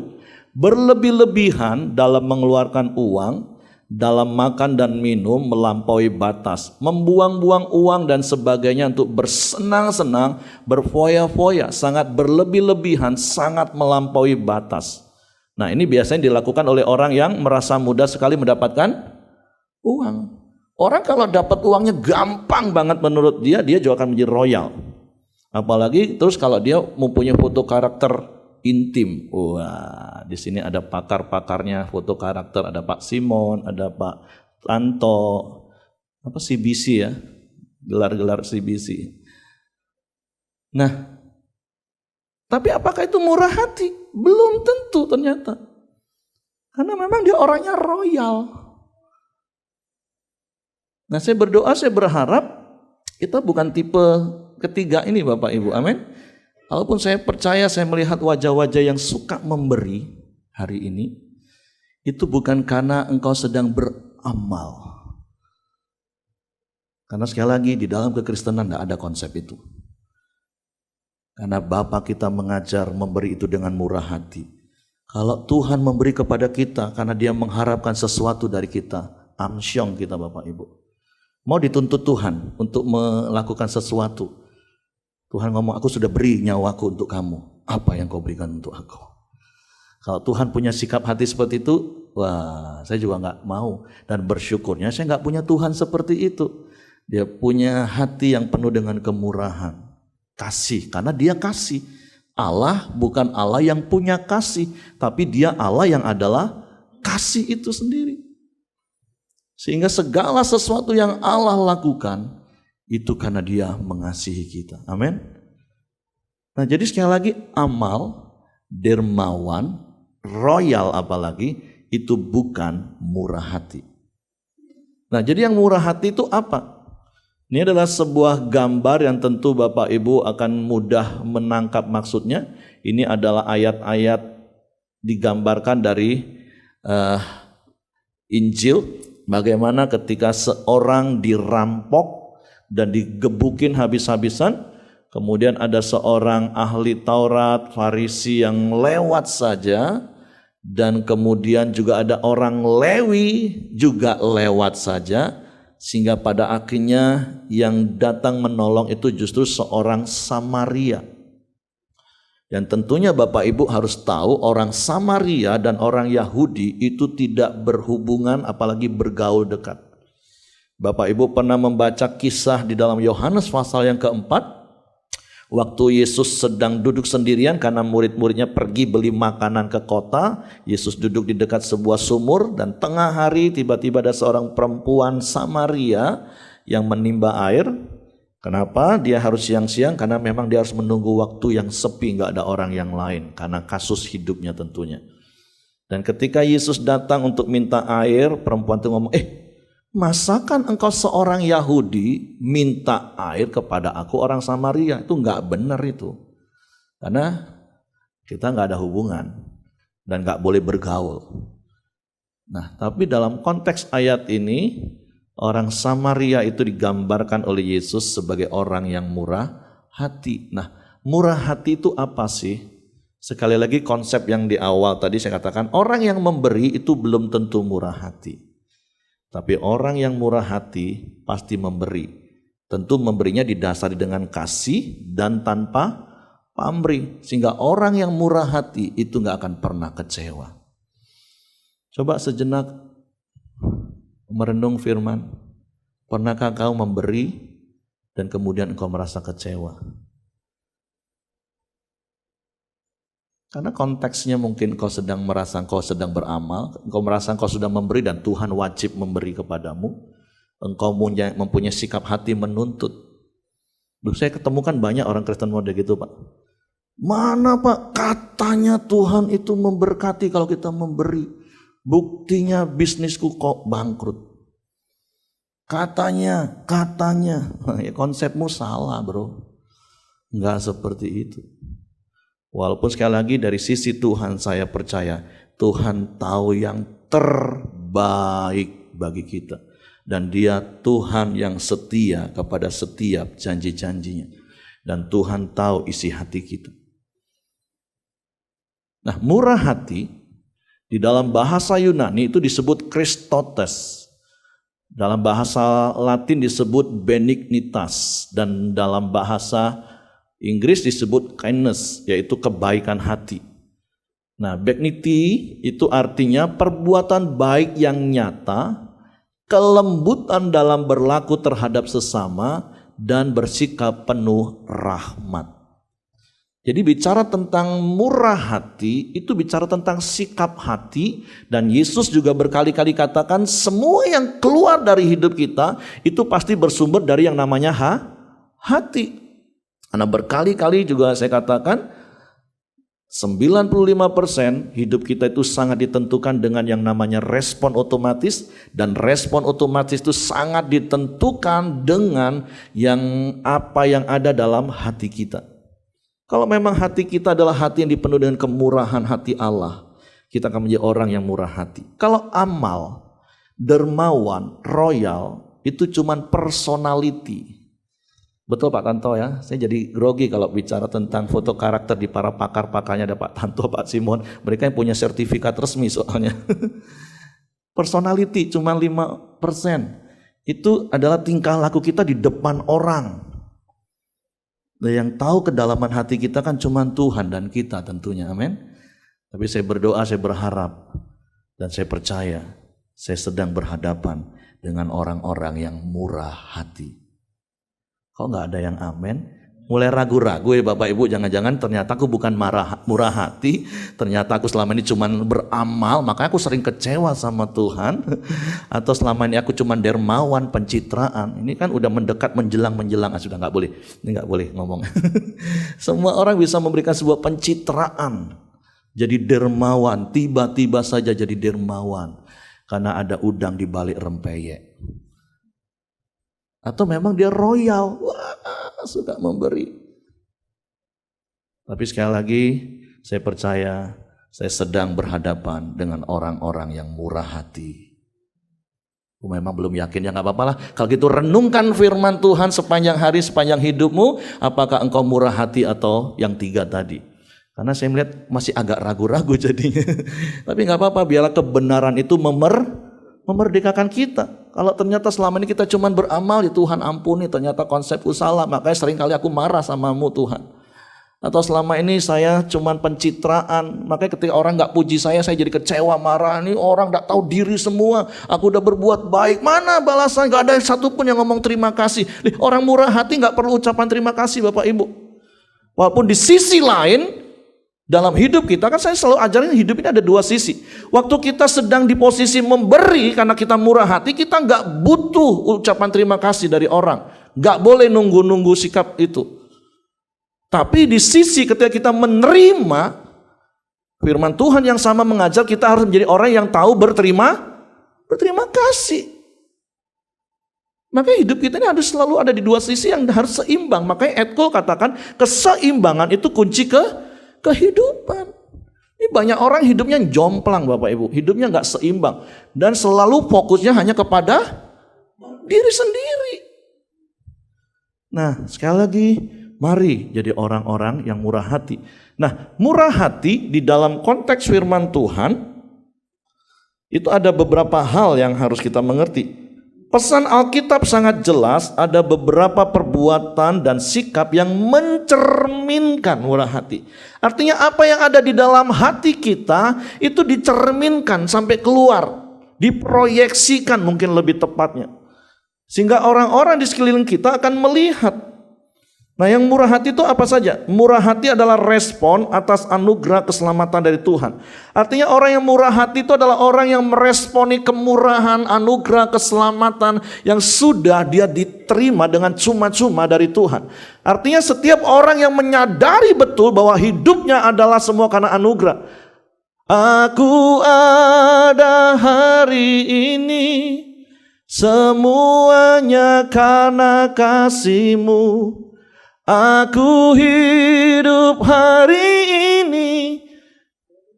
Berlebih-lebihan dalam mengeluarkan uang, dalam makan dan minum melampaui batas, membuang-buang uang dan sebagainya untuk bersenang-senang, berfoya-foya, sangat berlebih-lebihan, sangat melampaui batas. Nah ini biasanya dilakukan oleh orang yang merasa mudah sekali mendapatkan uang. Orang kalau dapat uangnya gampang banget menurut dia juga akan menjadi royal. Apalagi terus kalau dia mempunyai foto karakter intim. Wah, di sini ada pakar-pakarnya foto karakter, ada Pak Simon, ada Pak Tanto, apa CBC ya, gelar-gelar CBC. Nah, tapi apakah itu murah hati? Belum tentu ternyata. Karena memang dia orangnya royal. Nah saya berdoa, saya berharap kita bukan tipe ketiga ini Bapak Ibu, amin. Walaupun saya percaya, saya melihat wajah-wajah yang suka memberi hari ini, itu bukan karena engkau sedang beramal. Karena sekali lagi di dalam kekristenan tidak ada konsep itu. Karena Bapa kita mengajar memberi itu dengan murah hati. Kalau Tuhan memberi kepada kita karena dia mengharapkan sesuatu dari kita, amsyong kita Bapak Ibu. Mau dituntut Tuhan untuk melakukan sesuatu. Tuhan ngomong, aku sudah beri nyawaku untuk kamu. Apa yang kau berikan untuk aku? Kalau Tuhan punya sikap hati seperti itu, wah saya juga nggak mau. Dan bersyukurnya saya nggak punya Tuhan seperti itu. Dia punya hati yang penuh dengan kemurahan. Kasih, karena dia kasih. Allah bukan Allah yang punya kasih, tapi dia Allah yang adalah kasih itu sendiri. Sehingga segala sesuatu yang Allah lakukan itu karena dia mengasihi kita. Amin. Nah jadi sekali lagi amal, dermawan, royal apalagi itu bukan murah hati. Nah jadi yang murah hati itu apa? Ini adalah sebuah gambar yang tentu Bapak Ibu akan mudah menangkap maksudnya. Ini adalah ayat-ayat digambarkan dari Injil. Bagaimana ketika seorang dirampok dan digebukin habis-habisan, kemudian ada seorang ahli Taurat, Farisi yang lewat saja, dan kemudian juga ada orang Lewi juga lewat saja, sehingga pada akhirnya yang datang menolong itu justru seorang Samaria. Dan tentunya Bapak Ibu harus tahu orang Samaria dan orang Yahudi itu tidak berhubungan apalagi bergaul dekat. Bapak Ibu pernah membaca kisah di dalam Yohanes pasal yang keempat. Waktu Yesus sedang duduk sendirian karena murid-muridnya pergi beli makanan ke kota. Yesus duduk di dekat sebuah sumur dan tengah hari tiba-tiba ada seorang perempuan Samaria yang menimba air. Kenapa dia harus siang-siang? Karena memang dia harus menunggu waktu yang sepi, nggak ada orang yang lain, karena kasus hidupnya tentunya. Dan ketika Yesus datang untuk minta air, perempuan itu ngomong, masakan engkau seorang Yahudi minta air kepada aku orang Samaria? Itu nggak benar itu. Karena kita nggak ada hubungan dan nggak boleh bergaul. Nah, tapi dalam konteks ayat ini, orang Samaria itu digambarkan oleh Yesus sebagai orang yang murah hati. Nah, murah hati itu apa sih? Sekali lagi konsep yang di awal tadi saya katakan, orang yang memberi itu belum tentu murah hati. Tapi orang yang murah hati pasti memberi. Tentu memberinya didasari dengan kasih dan tanpa pamrih. Sehingga orang yang murah hati itu gak akan pernah kecewa. Coba sejenak merenung firman. Pernahkah kau memberi dan kemudian engkau merasa kecewa? Karena konteksnya mungkin kau sedang merasa engkau sedang beramal, engkau merasa engkau sudah memberi dan Tuhan wajib memberi kepadamu. Engkau mempunyai sikap hati menuntut. Saya ketemukan banyak orang Kristen model gitu, Pak. Mana Pak, katanya Tuhan itu memberkati kalau kita memberi. Buktinya bisnisku kok bangkrut. Katanya. Ya, konsepmu salah bro. Enggak seperti itu. Walaupun sekali lagi dari sisi Tuhan saya percaya. Tuhan tahu yang terbaik bagi kita. Dan dia Tuhan yang setia kepada setiap janji-janjinya. Dan Tuhan tahu isi hati kita. Nah, murah hati di dalam bahasa Yunani itu disebut Christotes. Dalam bahasa Latin disebut benignitas. Dan dalam bahasa Inggris disebut kindness, yaitu kebaikan hati. Nah, benignity itu artinya perbuatan baik yang nyata, kelembutan dalam berlaku terhadap sesama, dan bersikap penuh rahmat. Jadi bicara tentang murah hati, itu bicara tentang sikap hati. Dan Yesus juga berkali-kali katakan semua yang keluar dari hidup kita, itu pasti bersumber dari yang namanya hati. Karena berkali-kali juga saya katakan, 95% hidup kita itu sangat ditentukan dengan yang namanya respon otomatis. Dan respon otomatis itu sangat ditentukan dengan apa yang ada dalam hati kita. Kalau memang hati kita adalah hati yang dipenuhi dengan kemurahan hati Allah, kita akan menjadi orang yang murah hati. Kalau amal, dermawan, royal, itu cuman personality. Betul Pak Tanto ya, saya jadi grogi kalau bicara tentang foto karakter di para pakar-pakarnya, ada Pak Tanto, Pak Simon. Mereka yang punya sertifikat resmi soalnya. Personality cuma 5%. Itu adalah tingkah laku kita di depan orang. Dan yang tahu kedalaman hati kita kan cuma Tuhan dan kita tentunya, amin. Tapi saya berdoa, saya berharap, dan saya percaya saya sedang berhadapan dengan orang-orang yang murah hati. Kok gak ada yang amin? Mulai ragu-ragu ya Bapak Ibu, jangan-jangan ternyata aku bukan murah hati, ternyata aku selama ini cuma beramal, makanya aku sering kecewa sama Tuhan. Atau selama ini aku cuma dermawan, pencitraan. Ini kan udah mendekat, menjelang, sudah gak boleh, ini gak boleh ngomong. Semua orang bisa memberikan sebuah pencitraan, jadi dermawan, tiba-tiba saja jadi dermawan, karena ada udang di balik rempeyek. Atau memang dia royal, wah suka memberi. Tapi sekali lagi saya percaya saya sedang berhadapan dengan orang-orang yang murah hati. Aku memang belum yakin, ya gak apa-apa lah. Kalau gitu renungkan firman Tuhan sepanjang hari, sepanjang hidupmu. Apakah engkau murah hati atau yang 3 tadi? Karena saya melihat masih agak ragu-ragu jadinya. Tapi gak apa-apa, biarlah kebenaran itu memerdekakan kita. Kalau ternyata selama ini kita cuma beramal, ya Tuhan ampuni, ternyata konsepku salah, makanya seringkali aku marah samamu Tuhan. Atau selama ini saya cuma pencitraan, makanya ketika orang gak puji saya jadi kecewa, marah. Ini orang gak tahu diri semua, aku udah berbuat baik, mana balasan? Gak ada satupun yang ngomong terima kasih. Orang murah hati gak perlu ucapan terima kasih Bapak Ibu. Walaupun di sisi lain, Dalam hidup kita, kan saya selalu ajarin hidup ini ada dua sisi. Waktu kita sedang di posisi memberi karena kita murah hati, kita nggak butuh ucapan terima kasih dari orang. Nggak boleh nunggu-nunggu sikap itu. Tapi di sisi ketika kita menerima, firman Tuhan yang sama mengajar kita harus menjadi orang yang tahu berterima kasih. Makanya hidup kita ini harus selalu ada di dua sisi yang harus seimbang. Makanya Ed Cole katakan keseimbangan itu kunci kehidupan. Ini banyak orang hidupnya jomplang Bapak Ibu. Hidupnya gak seimbang. Dan selalu fokusnya hanya kepada diri sendiri. Nah sekali lagi, mari jadi orang-orang yang murah hati. Nah murah hati di dalam konteks firman Tuhan, itu ada beberapa hal yang harus kita mengerti. Pesan Alkitab sangat jelas, ada beberapa perbuatan dan sikap yang mencerminkan murah hati. Artinya apa yang ada di dalam hati kita itu dicerminkan sampai keluar, diproyeksikan mungkin lebih tepatnya. Sehingga orang-orang di sekeliling kita akan melihat. Nah yang murah hati itu apa saja? Murah hati adalah respon atas anugerah keselamatan dari Tuhan. Artinya orang yang murah hati itu adalah orang yang meresponi kemurahan anugerah keselamatan yang sudah dia diterima dengan cuma-cuma dari Tuhan. Artinya setiap orang yang menyadari betul bahwa hidupnya adalah semua karena anugerah. Aku ada hari ini semuanya karena kasih-Mu. Aku hidup hari ini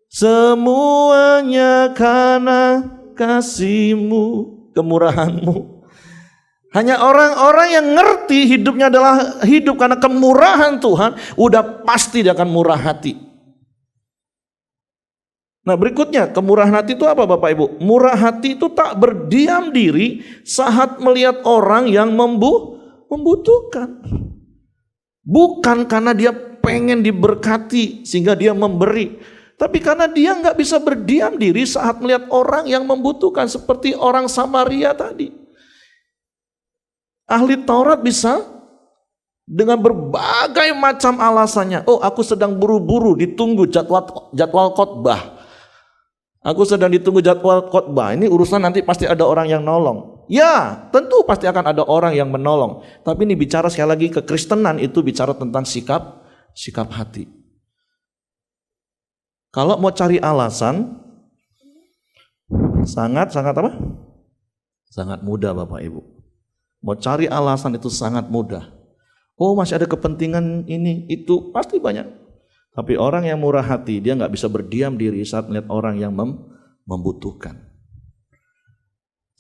semuanya karena kasih-Mu, kemurahan-Mu. Hanya orang-orang yang ngerti hidupnya adalah hidup karena kemurahan Tuhan, udah pasti dia akan murah hati. Nah berikutnya, kemurahan hati itu apa Bapak Ibu? Murah hati itu tak berdiam diri saat melihat orang yang membutuhkan. Bukan karena dia pengen diberkati sehingga dia memberi, tapi karena dia nggak bisa berdiam diri saat melihat orang yang membutuhkan, seperti orang Samaria tadi. Ahli Taurat bisa dengan berbagai macam alasannya. Oh, aku sedang buru-buru, ditunggu jadwal khotbah. Aku sedang ditunggu jadwal khotbah. Ini urusan nanti pasti ada orang yang nolong. Ya, tentu pasti akan ada orang yang menolong. Tapi ini bicara sekali lagi kekristenan itu bicara tentang sikap hati. Kalau mau cari alasan, sangat apa? Sangat mudah Bapak Ibu. Mau cari alasan itu sangat mudah. Oh masih ada kepentingan ini, itu pasti banyak. Tapi orang yang murah hati, dia nggak bisa berdiam diri saat melihat orang yang membutuhkan.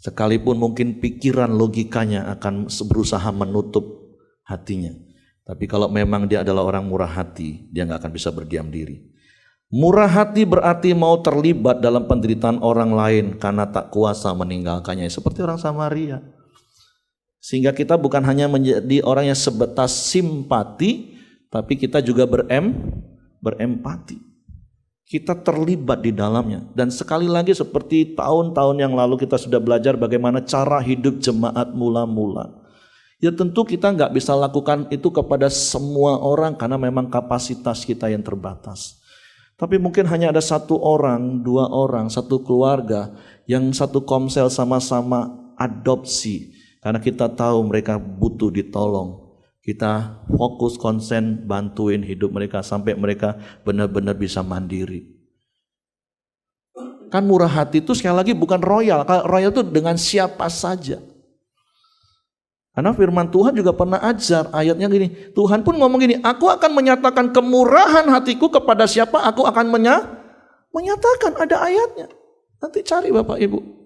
Sekalipun mungkin pikiran logikanya akan berusaha menutup hatinya. Tapi kalau memang dia adalah orang murah hati, dia nggak akan bisa berdiam diri. Murah hati berarti mau terlibat dalam penderitaan orang lain karena tak kuasa meninggalkannya. Seperti orang Samaria. Sehingga kita bukan hanya menjadi orang yang sebatas simpati, tapi kita juga berempati. Kita terlibat di dalamnya. Dan sekali lagi seperti tahun-tahun yang lalu kita sudah belajar bagaimana cara hidup jemaat mula-mula. Ya tentu kita nggak bisa lakukan itu kepada semua orang karena memang kapasitas kita yang terbatas. Tapi mungkin hanya ada satu orang, dua orang, satu keluarga yang satu komsel sama-sama adopsi. Karena kita tahu mereka butuh ditolong. Kita fokus, konsen, bantuin hidup mereka sampai mereka benar-benar bisa mandiri. Kan murah hati itu sekali lagi bukan royal. Kalau royal itu dengan siapa saja. Karena firman Tuhan juga pernah ajar ayatnya gini. Tuhan pun ngomong gini, aku akan menyatakan kemurahan hatiku kepada siapa aku akan menyatakan. Ada ayatnya. Nanti cari Bapak Ibu.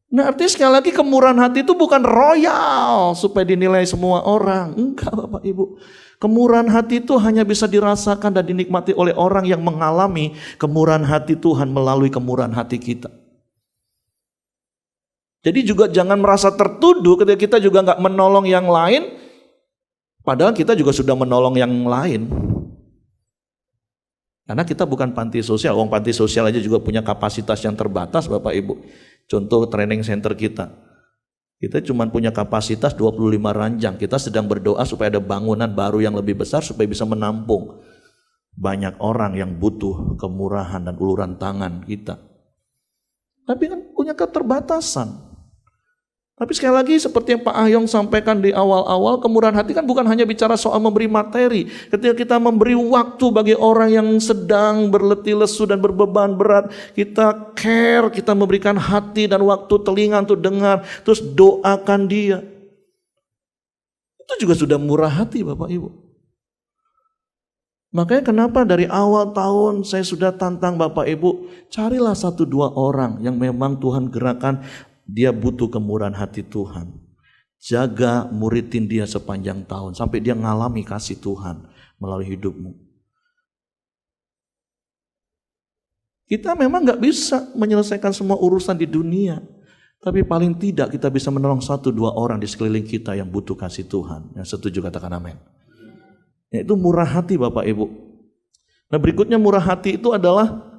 Nah artinya sekali lagi kemurahan hati itu bukan royal supaya dinilai semua orang. Enggak Bapak Ibu. Kemurahan hati itu hanya bisa dirasakan dan dinikmati oleh orang yang mengalami kemurahan hati Tuhan melalui kemurahan hati kita. Jadi juga jangan merasa tertuduh ketika kita juga nggak menolong yang lain. Padahal kita juga sudah menolong yang lain. Karena kita bukan panti sosial. Wong panti sosial aja juga punya kapasitas yang terbatas Bapak Ibu. Contoh training center kita. Kita cuma punya kapasitas 25 ranjang. Kita sedang berdoa supaya ada bangunan baru yang lebih besar supaya bisa menampung banyak orang yang butuh kemurahan dan uluran tangan kita. Tapi kan punya keterbatasan. Tapi sekali lagi seperti yang Pak Ahyong sampaikan di awal-awal, kemurahan hati kan bukan hanya bicara soal memberi materi. Ketika kita memberi waktu bagi orang yang sedang berletih lesu dan berbeban berat, kita care, kita memberikan hati dan waktu telinga untuk dengar, terus doakan dia. Itu juga sudah murah hati Bapak Ibu. Makanya kenapa dari awal tahun saya sudah tantang Bapak Ibu, carilah 1-2 orang yang memang Tuhan gerakan. Dia butuh kemurahan hati Tuhan. Jaga, muridin dia sepanjang tahun sampai dia ngalami kasih Tuhan melalui hidupmu. Kita memang gak bisa menyelesaikan semua urusan di dunia. Tapi paling tidak kita bisa menolong 1-2 orang di sekeliling kita yang butuh kasih Tuhan. Yang setuju katakan amin. Yaitu murah hati Bapak Ibu. Nah berikutnya murah hati itu adalah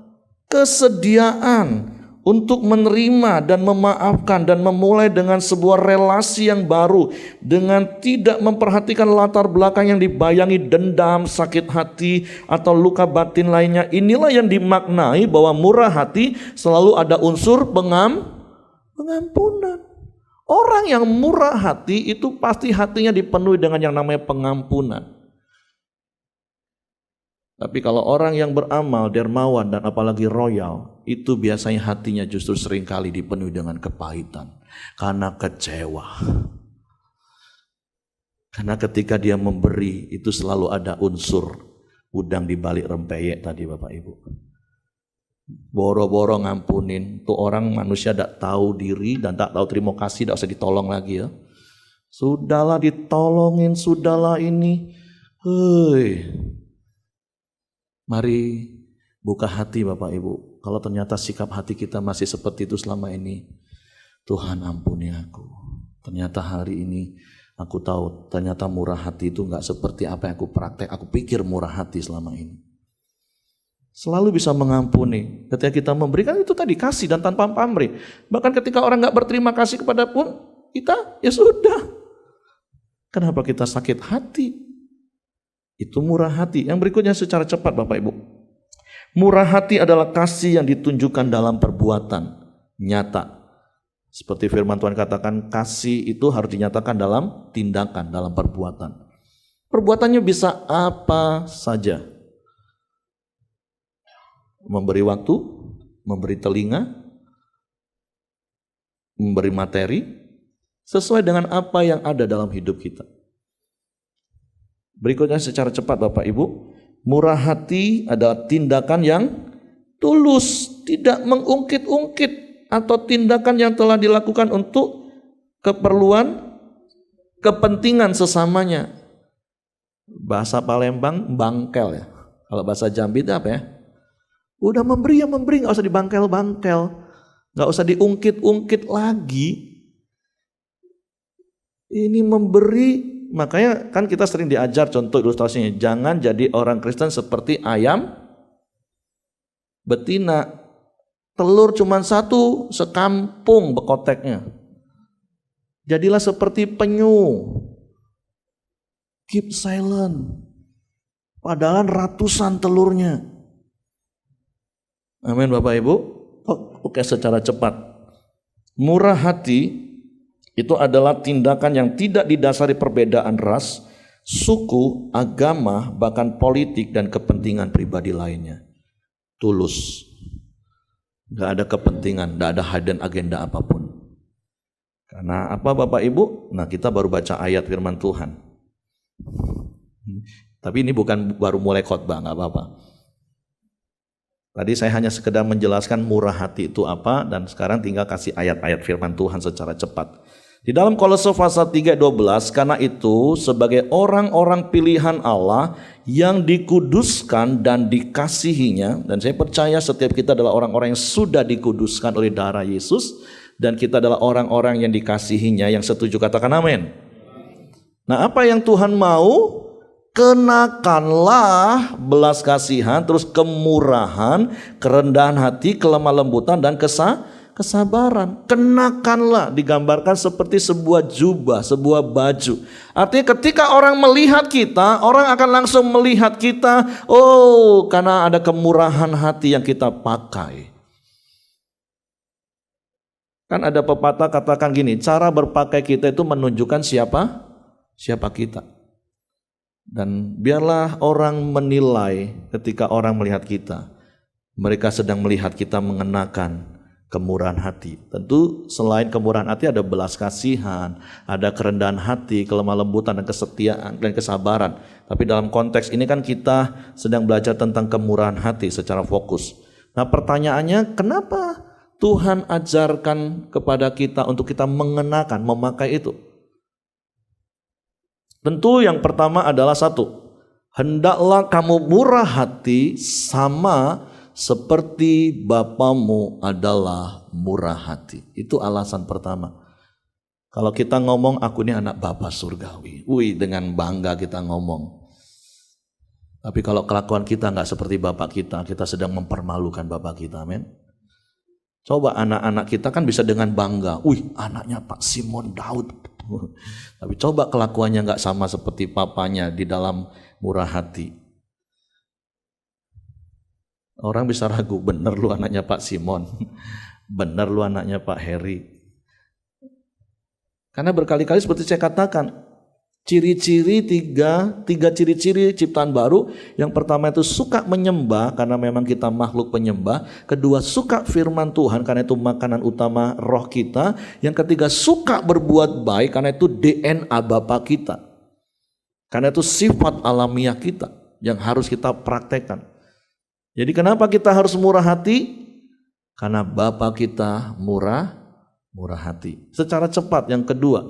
kesediaan untuk menerima dan memaafkan dan memulai dengan sebuah relasi yang baru dengan tidak memperhatikan latar belakang yang dibayangi dendam, sakit hati atau luka batin lainnya. Inilah yang dimaknai bahwa murah hati selalu ada unsur pengampunan. Orang yang murah hati itu pasti hatinya dipenuhi dengan yang namanya pengampunan. Tapi kalau orang yang beramal, dermawan dan apalagi royal, itu biasanya hatinya justru seringkali dipenuhi dengan kepahitan. Karena kecewa. Karena ketika dia memberi, itu selalu ada unsur udang di balik rempeyek tadi Bapak Ibu. Boro-boro ngampunin. Tuh orang manusia tidak tahu diri dan tak tahu terima kasih, tidak usah ditolong lagi ya. Sudahlah ditolongin, sudahlah ini. Hei. Mari buka hati Bapak Ibu. Kalau ternyata sikap hati kita masih seperti itu selama ini, Tuhan ampuni aku. Ternyata hari ini aku tahu ternyata murah hati itu gak seperti apa yang aku praktek. Aku pikir murah hati selama ini. Selalu bisa mengampuni. Ketika kita memberikan itu tadi kasih dan tanpa pamrih. Bahkan ketika orang gak berterima kasih kepada pun kita ya sudah. Kenapa kita sakit hati? Itu murah hati. Yang berikutnya secara cepat Bapak Ibu. Murah hati adalah kasih yang ditunjukkan dalam perbuatan nyata. Seperti firman Tuhan katakan, kasih itu harus dinyatakan dalam tindakan, dalam perbuatan. Perbuatannya bisa apa saja. Memberi waktu, memberi telinga, memberi materi, sesuai dengan apa yang ada dalam hidup kita. Berikutnya secara cepat Bapak Ibu, murah hati adalah tindakan yang tulus, tidak mengungkit-ungkit atau tindakan yang telah dilakukan untuk keperluan, kepentingan sesamanya. Bahasa Palembang bangkel ya. Kalau bahasa Jambi itu apa ya? Udah memberi ya memberi, gak usah dibangkel-bangkel, gak usah diungkit-ungkit lagi. Ini memberi. Makanya kan kita sering diajar contoh ilustrasinya, jangan jadi orang Kristen seperti ayam betina. Telur cuma 1, sekampung bekoteknya. Jadilah seperti penyu. Keep silent. Padahal ratusan telurnya. Amin Bapak Ibu. Oke secara cepat. Murah hati itu adalah tindakan yang tidak didasari perbedaan ras, suku, agama, bahkan politik dan kepentingan pribadi lainnya. Tulus. Gak ada kepentingan, gak ada hidden agenda apapun. Karena apa Bapak Ibu? Nah kita baru baca ayat firman Tuhan. Tapi ini bukan baru mulai khotbah, gak apa-apa. Tadi saya hanya sekedar menjelaskan murah hati itu apa, dan sekarang tinggal kasih ayat-ayat firman Tuhan secara cepat. Di dalam Kolose pasal 3:12, karena itu sebagai orang-orang pilihan Allah yang dikuduskan dan dikasihinya, dan saya percaya setiap kita adalah orang-orang yang sudah dikuduskan oleh darah Yesus, dan kita adalah orang-orang yang dikasihinya, yang setuju katakan amin. Nah apa yang Tuhan mau? Kenakanlah belas kasihan, terus kemurahan, kerendahan hati, kelemah lembutan dan kesabaran. kesabaran. Kenakanlah, digambarkan seperti sebuah jubah, sebuah baju. Artinya ketika orang melihat kita, orang akan langsung melihat kita, oh karena ada kemurahan hati yang kita pakai. Kan ada pepatah katakan gini, cara berpakaian kita itu menunjukkan siapa kita. Dan biarlah orang menilai ketika orang melihat kita. Mereka sedang melihat kita mengenakan kemurahan hati. Tentu selain kemurahan hati ada belas kasihan, ada kerendahan hati, kelemah lembutan dan kesetiaan dan kesabaran. Tapi dalam konteks ini kan kita sedang belajar tentang kemurahan hati secara fokus. Nah pertanyaannya, kenapa Tuhan ajarkan kepada kita untuk kita mengenakan, memakai itu? Tentu yang pertama adalah satu, hendaklah kamu murah hati sama seperti Bapamu adalah murah hati. Itu alasan pertama. Kalau kita ngomong aku ini anak Bapa surgawi, dengan bangga kita ngomong. Tapi kalau kelakuan kita nggak seperti Bapak kita sedang mempermalukan Bapak kita, amin. Coba anak-anak kita kan bisa dengan bangga, anaknya Pak Simon Daud. Tapi coba kelakuannya nggak sama seperti papanya di dalam murah hati. Orang bisa ragu, bener lu anaknya Pak Simon, bener lu anaknya Pak Heri. Karena berkali-kali seperti saya katakan, ciri-ciri tiga ciri-ciri ciptaan baru. Yang pertama itu suka menyembah karena memang kita makhluk penyembah. Kedua, suka firman Tuhan karena itu makanan utama roh kita. Yang ketiga, suka berbuat baik karena itu DNA Bapa kita. Karena itu sifat alamiah kita yang harus kita praktekkan. Jadi kenapa kita harus murah hati? Karena Bapa kita murah hati. Secara cepat yang kedua,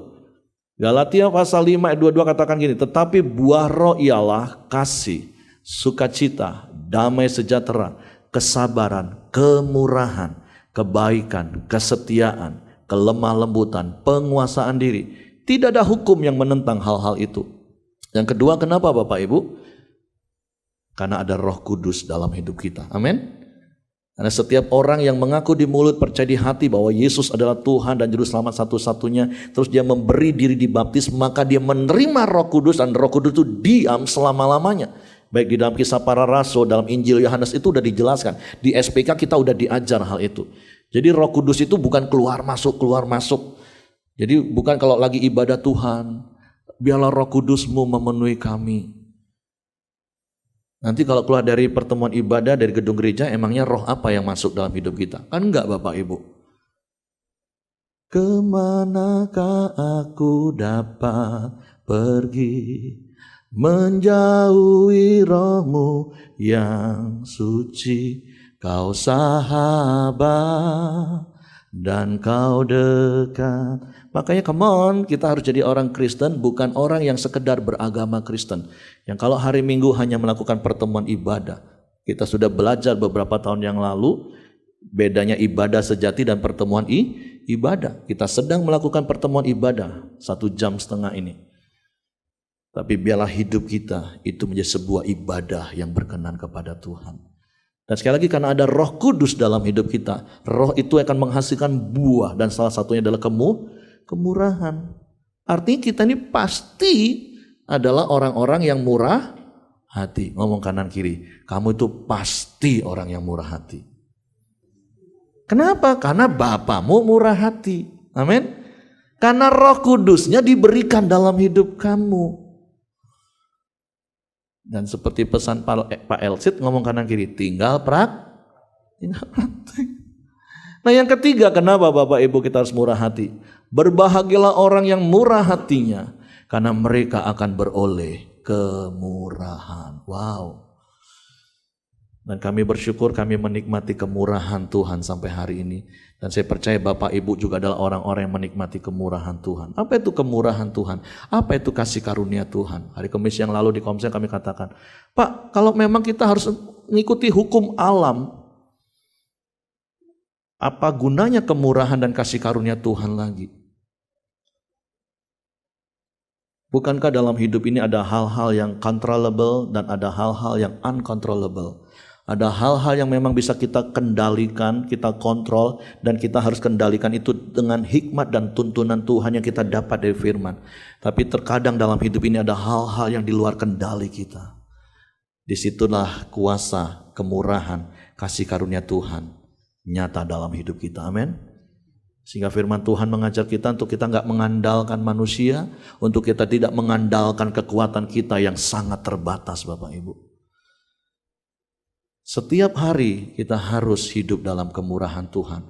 Galatia pasal 5 ayat 22 katakan gini, tetapi buah roh ialah kasih, sukacita, damai sejahtera, kesabaran, kemurahan, kebaikan, kesetiaan, kelemah lembutan, penguasaan diri. Tidak ada hukum yang menentang hal-hal itu. Yang kedua, kenapa Bapak Ibu? Karena ada Roh Kudus dalam hidup kita. Amin. Karena setiap orang yang mengaku di mulut, percaya di hati bahwa Yesus adalah Tuhan dan Juru Selamat satu-satunya, terus dia memberi diri dibaptis, maka dia menerima Roh Kudus, dan Roh Kudus itu diam selama-lamanya. Baik di dalam Kisah Para Rasul, dalam Injil Yohanes itu udah dijelaskan. Di SPK kita udah diajar hal itu. Jadi Roh Kudus itu bukan keluar masuk. Jadi bukan kalau lagi ibadah Tuhan, biarlah Roh Kudusmu memenuhi kami. Nanti kalau keluar dari pertemuan ibadah, dari gedung gereja, emangnya roh apa yang masuk dalam hidup kita? Kan enggak Bapak Ibu. Kemanakah aku dapat pergi, menjauhi rohmu yang suci, kau sahabat dan kau dekat. Makanya come on, kita harus jadi orang Kristen, bukan orang yang sekedar beragama Kristen. Yang kalau hari Minggu hanya melakukan pertemuan ibadah. Kita sudah belajar beberapa tahun yang lalu, bedanya ibadah sejati dan pertemuan ibadah. Kita sedang melakukan pertemuan ibadah 1,5 jam ini. Tapi biarlah hidup kita itu menjadi sebuah ibadah yang berkenan kepada Tuhan. Dan sekali lagi karena ada Roh Kudus dalam hidup kita, roh itu akan menghasilkan buah dan salah satunya adalah kemurahan. Artinya kita ini pasti adalah orang-orang yang murah hati. Ngomong kanan kiri, kamu itu pasti orang yang murah hati. Kenapa? Karena Bapamu murah hati. Amin. Karena Roh Kudusnya diberikan dalam hidup kamu. Dan seperti pesan Pak Elsit, ngomong kanan kiri, tinggal praktek. Nah yang ketiga, kenapa Bapak Ibu kita harus murah hati? Berbahagialah orang yang murah hatinya, karena mereka akan beroleh kemurahan. Wow. Dan kami bersyukur kami menikmati kemurahan Tuhan sampai hari ini. Dan saya percaya Bapak Ibu juga adalah orang-orang yang menikmati kemurahan Tuhan. Apa itu kemurahan Tuhan? Apa itu kasih karunia Tuhan? Hari Kamis yang lalu di Komsel kami katakan, Pak, kalau memang kita harus mengikuti hukum alam, apa gunanya kemurahan dan kasih karunia Tuhan lagi? Bukankah dalam hidup ini ada hal-hal yang controllable dan ada hal-hal yang uncontrollable? Ada hal-hal yang memang bisa kita kendalikan, kita kontrol, dan kita harus kendalikan itu dengan hikmat dan tuntunan Tuhan yang kita dapat dari firman. Tapi terkadang dalam hidup ini ada hal-hal yang di luar kendali kita. Disitulah kuasa, kemurahan, kasih karunia Tuhan nyata dalam hidup kita. Amin. Sehingga firman Tuhan mengajar kita untuk kita nggak mengandalkan manusia, untuk kita tidak mengandalkan kekuatan kita yang sangat terbatas, Bapak Ibu. Setiap hari kita harus hidup dalam kemurahan Tuhan,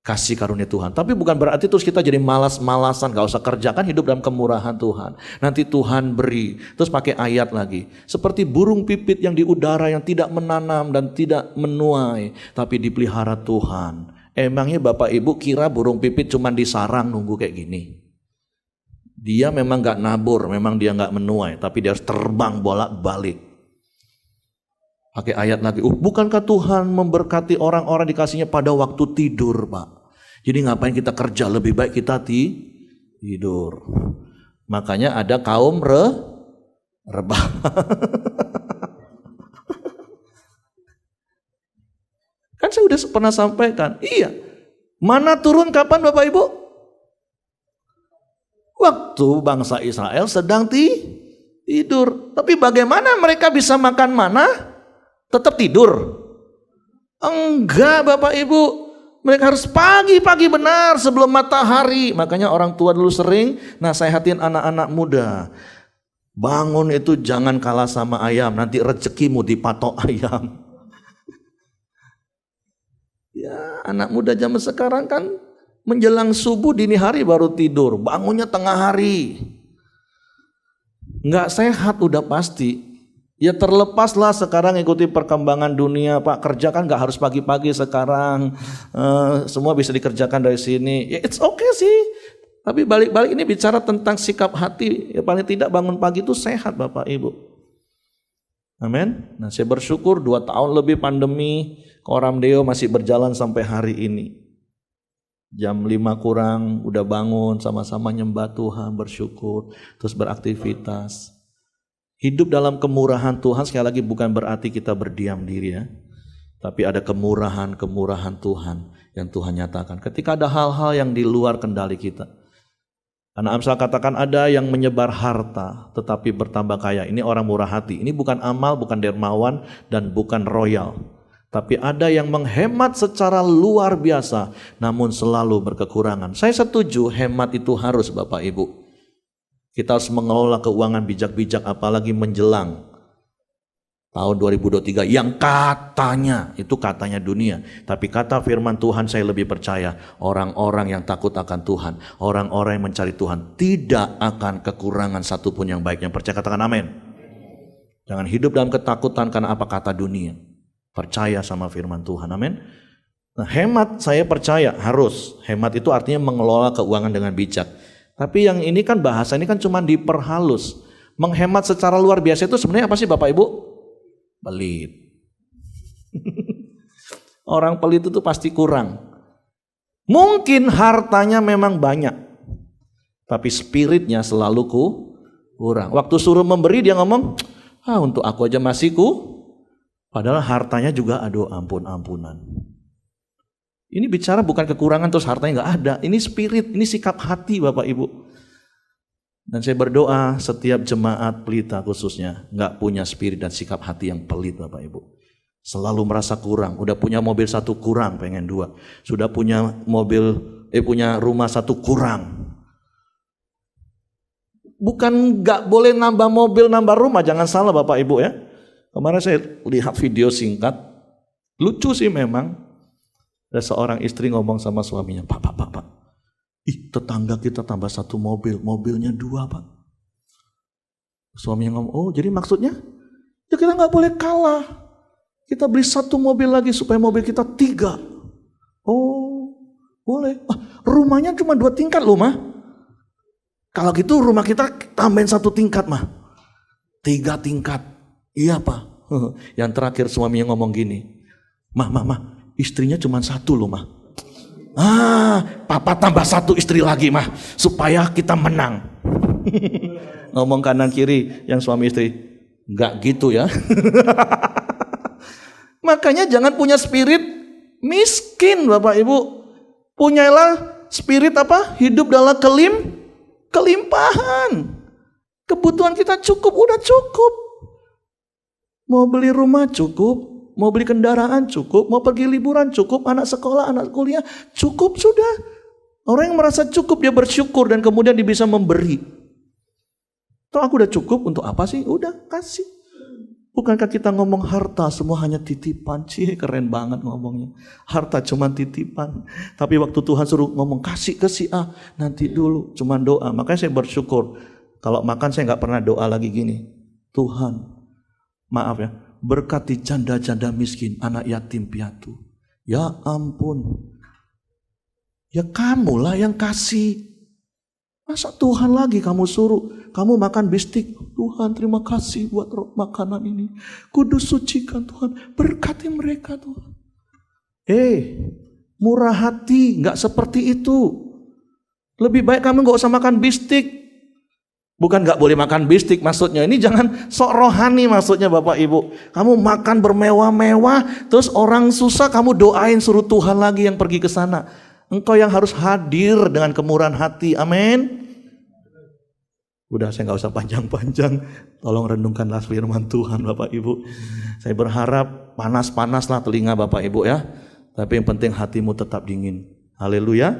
kasih karunia Tuhan. Tapi bukan berarti terus kita jadi malas-malasan, gak usah kerjakan, hidup dalam kemurahan Tuhan. Nanti Tuhan beri, terus pakai ayat lagi. Seperti burung pipit yang di udara yang tidak menanam dan tidak menuai, tapi dipelihara Tuhan. Emangnya Bapak Ibu kira burung pipit cuma di sarang nunggu kayak gini? Dia memang gak nabur, memang dia gak menuai, tapi dia harus terbang bolak-balik. Pakai ayat lagi, bukankah Tuhan memberkati orang-orang dikasihnya pada waktu tidur, Pak? Jadi ngapain kita kerja, lebih baik kita tidur. Makanya ada kaum rebah. Kan saya udah pernah sampaikan, iya. Mana turun kapan Bapak Ibu? Waktu bangsa Israel sedang tidur. Tapi bagaimana mereka bisa makan mana? Tetap tidur? Enggak Bapak Ibu, mereka harus pagi-pagi benar sebelum matahari. Makanya orang tua dulu sering nasihatin anak-anak muda, bangun itu jangan kalah sama ayam, nanti rezekimu dipatok ayam. Ya, anak muda zaman sekarang kan menjelang subuh dini hari baru tidur, bangunnya tengah hari. Enggak sehat udah pasti. Ya terlepaslah sekarang ikuti perkembangan dunia, Pak. Kerja kan gak harus pagi-pagi sekarang, semua bisa dikerjakan dari sini. Ya it's okay sih. Tapi balik-balik ini bicara tentang sikap hati. Ya paling tidak bangun pagi itu sehat Bapak Ibu. Amin. Nah saya bersyukur 2 tahun lebih pandemi, Koram Deo masih berjalan sampai hari ini. Jam 5 kurang udah bangun, sama-sama nyembah Tuhan, bersyukur, terus beraktivitas. Hidup dalam kemurahan Tuhan sekali lagi bukan berarti kita berdiam diri ya. Tapi ada kemurahan Tuhan yang Tuhan nyatakan. Ketika ada hal-hal yang di luar kendali kita. Anak Amsal katakan ada yang menyebar harta tetapi bertambah kaya. Ini orang murah hati. Ini bukan amal, bukan dermawan dan bukan royal. Tapi ada yang menghemat secara luar biasa namun selalu berkekurangan. Saya setuju hemat itu harus Bapak Ibu. Kita harus mengelola keuangan bijak-bijak apalagi menjelang tahun 2023 yang katanya, itu katanya dunia. Tapi kata firman Tuhan saya lebih percaya orang-orang yang takut akan Tuhan, orang-orang yang mencari Tuhan tidak akan kekurangan satupun yang baik. Yang percaya katakan amin. Jangan hidup dalam ketakutan karena apa kata dunia. Percaya sama firman Tuhan, amin. Nah, hemat saya percaya harus. Hemat itu artinya mengelola keuangan dengan bijak. Tapi yang ini kan bahasa ini kan cuma diperhalus. Menghemat secara luar biasa itu sebenarnya apa sih Bapak Ibu? Pelit. Orang pelit itu pasti kurang. Mungkin hartanya memang banyak, tapi spiritnya selalu kurang. Waktu suruh memberi dia ngomong, untuk aku aja masih padahal hartanya juga aduh ampun-ampunan. Ini bicara bukan kekurangan terus hartanya nggak ada. Ini spirit, ini sikap hati Bapak Ibu. Dan saya berdoa setiap jemaat pelita khususnya nggak punya spirit dan sikap hati yang pelit Bapak Ibu. Selalu merasa kurang. Udah punya mobil 1 kurang, pengen 2. Sudah punya punya rumah 1 kurang. Bukan nggak boleh nambah mobil, nambah rumah. Jangan salah Bapak Ibu ya. Kemarin saya lihat video singkat, lucu sih memang. Ada seorang istri ngomong sama suaminya, Pak. Tetangga kita tambah 1 mobil, mobilnya 2 Pak. Suaminya ngomong, oh jadi maksudnya? Ya kita gak boleh kalah. Kita beli 1 mobil lagi supaya mobil kita 3. Oh boleh. Rumahnya cuma 2 tingkat loh mah. Kalau gitu rumah kita tambahin 1 tingkat mah. 3 tingkat. Iya Pak. Yang terakhir suaminya ngomong gini, Mah. Istrinya cuma 1 loh mah. Papa tambah 1 istri lagi mah supaya kita menang. Ngomong kanan kiri yang suami istri, enggak gitu ya. Makanya jangan punya spirit miskin Bapak Ibu. Punyalah spirit apa? Hidup dalam kelimpahan. Kebutuhan kita cukup, udah cukup. Mau beli rumah cukup, mau beli kendaraan cukup, mau pergi liburan cukup, anak sekolah, anak kuliah cukup sudah. Orang yang merasa cukup dia bersyukur dan kemudian dia bisa memberi. Toh aku udah cukup, untuk apa sih? Udah kasih. Bukankah kita ngomong harta semua hanya titipan? Cih, keren banget ngomongnya. Harta cuma titipan. Tapi waktu Tuhan suruh ngomong kasih ke si A, nanti dulu cuma doa. Makanya saya bersyukur. Kalau makan saya nggak pernah doa lagi gini. Tuhan, maaf ya, berkati janda-janda miskin, anak yatim piatu. Ya ampun. Ya kamulah yang kasih. Masa Tuhan lagi kamu suruh, kamu makan bistik. Tuhan terima kasih buat makanan ini. Kudus sucikan Tuhan, berkati mereka Tuhan. Murah hati, nggak seperti itu. Lebih baik kamu nggak usah makan bistik. Bukan nggak boleh makan bistik maksudnya. Ini jangan sok rohani maksudnya Bapak Ibu. Kamu makan bermewah-mewah, terus orang susah kamu doain suruh Tuhan lagi yang pergi ke sana. Engkau yang harus hadir dengan kemurahan hati. Amin. Udah saya nggak usah panjang-panjang. Tolong renungkanlah firman Tuhan Bapak Ibu. Saya berharap panas-panaslah telinga Bapak Ibu ya. Tapi yang penting hatimu tetap dingin. Haleluya.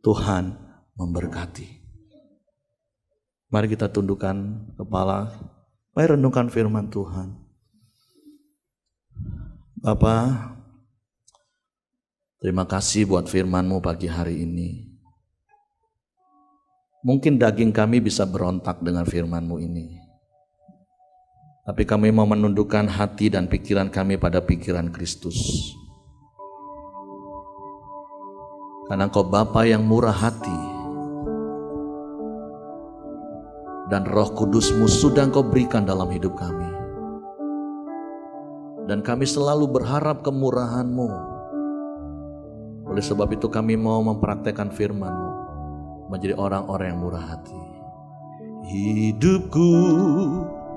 Tuhan memberkati. Mari kita tundukkan kepala. Mari renungkan firman Tuhan. Bapa, terima kasih buat firman-Mu pagi hari ini. Mungkin daging kami bisa berontak dengan firman-Mu ini. Tapi kami mau menundukkan hati dan pikiran kami pada pikiran Kristus. Karena Engkau Bapa yang murah hati. Dan Roh Kudus-Mu sudah Engkau berikan dalam hidup kami. Dan kami selalu berharap kemurahan-Mu. Oleh sebab itu kami mau mempraktekkan firman-Mu, menjadi orang-orang yang murah hati. Hidupku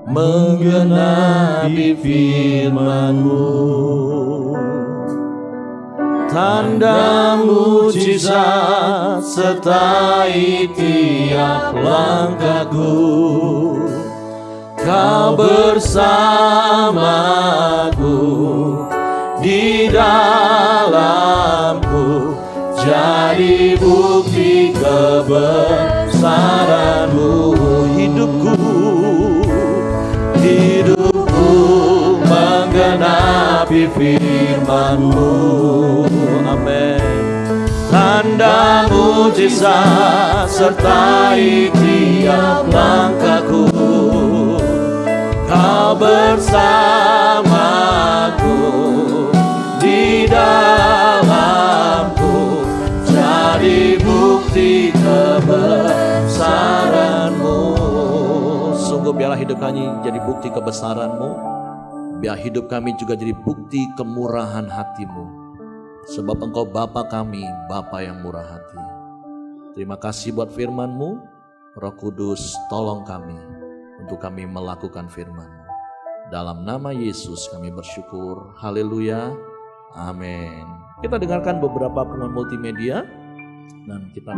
menggenapi firman-Mu, tanda mujizat sertai tiap langkahku. Kau bersamaku di dalamku, jadi bukti kebesaran-Mu. Hidupku menggenapi firman-Mu. Amin. Tanda mujizat sertai tiap langkahku. Kau bersamaku di dalamku, jadi bukti kebesaran-Mu. Sungguh biarlah hidup kami jadi bukti kebesaran-Mu. Biar hidup kami juga jadi bukti kemurahan hati-Mu. Sebab Engkau Bapa kami, Bapa yang murah hati. Terima kasih buat firman-Mu. Roh Kudus tolong kami untuk kami melakukan firman-Mu. Dalam nama Yesus kami bersyukur. Haleluya. Amin. Kita dengarkan beberapa pengumuman multimedia. Dan kita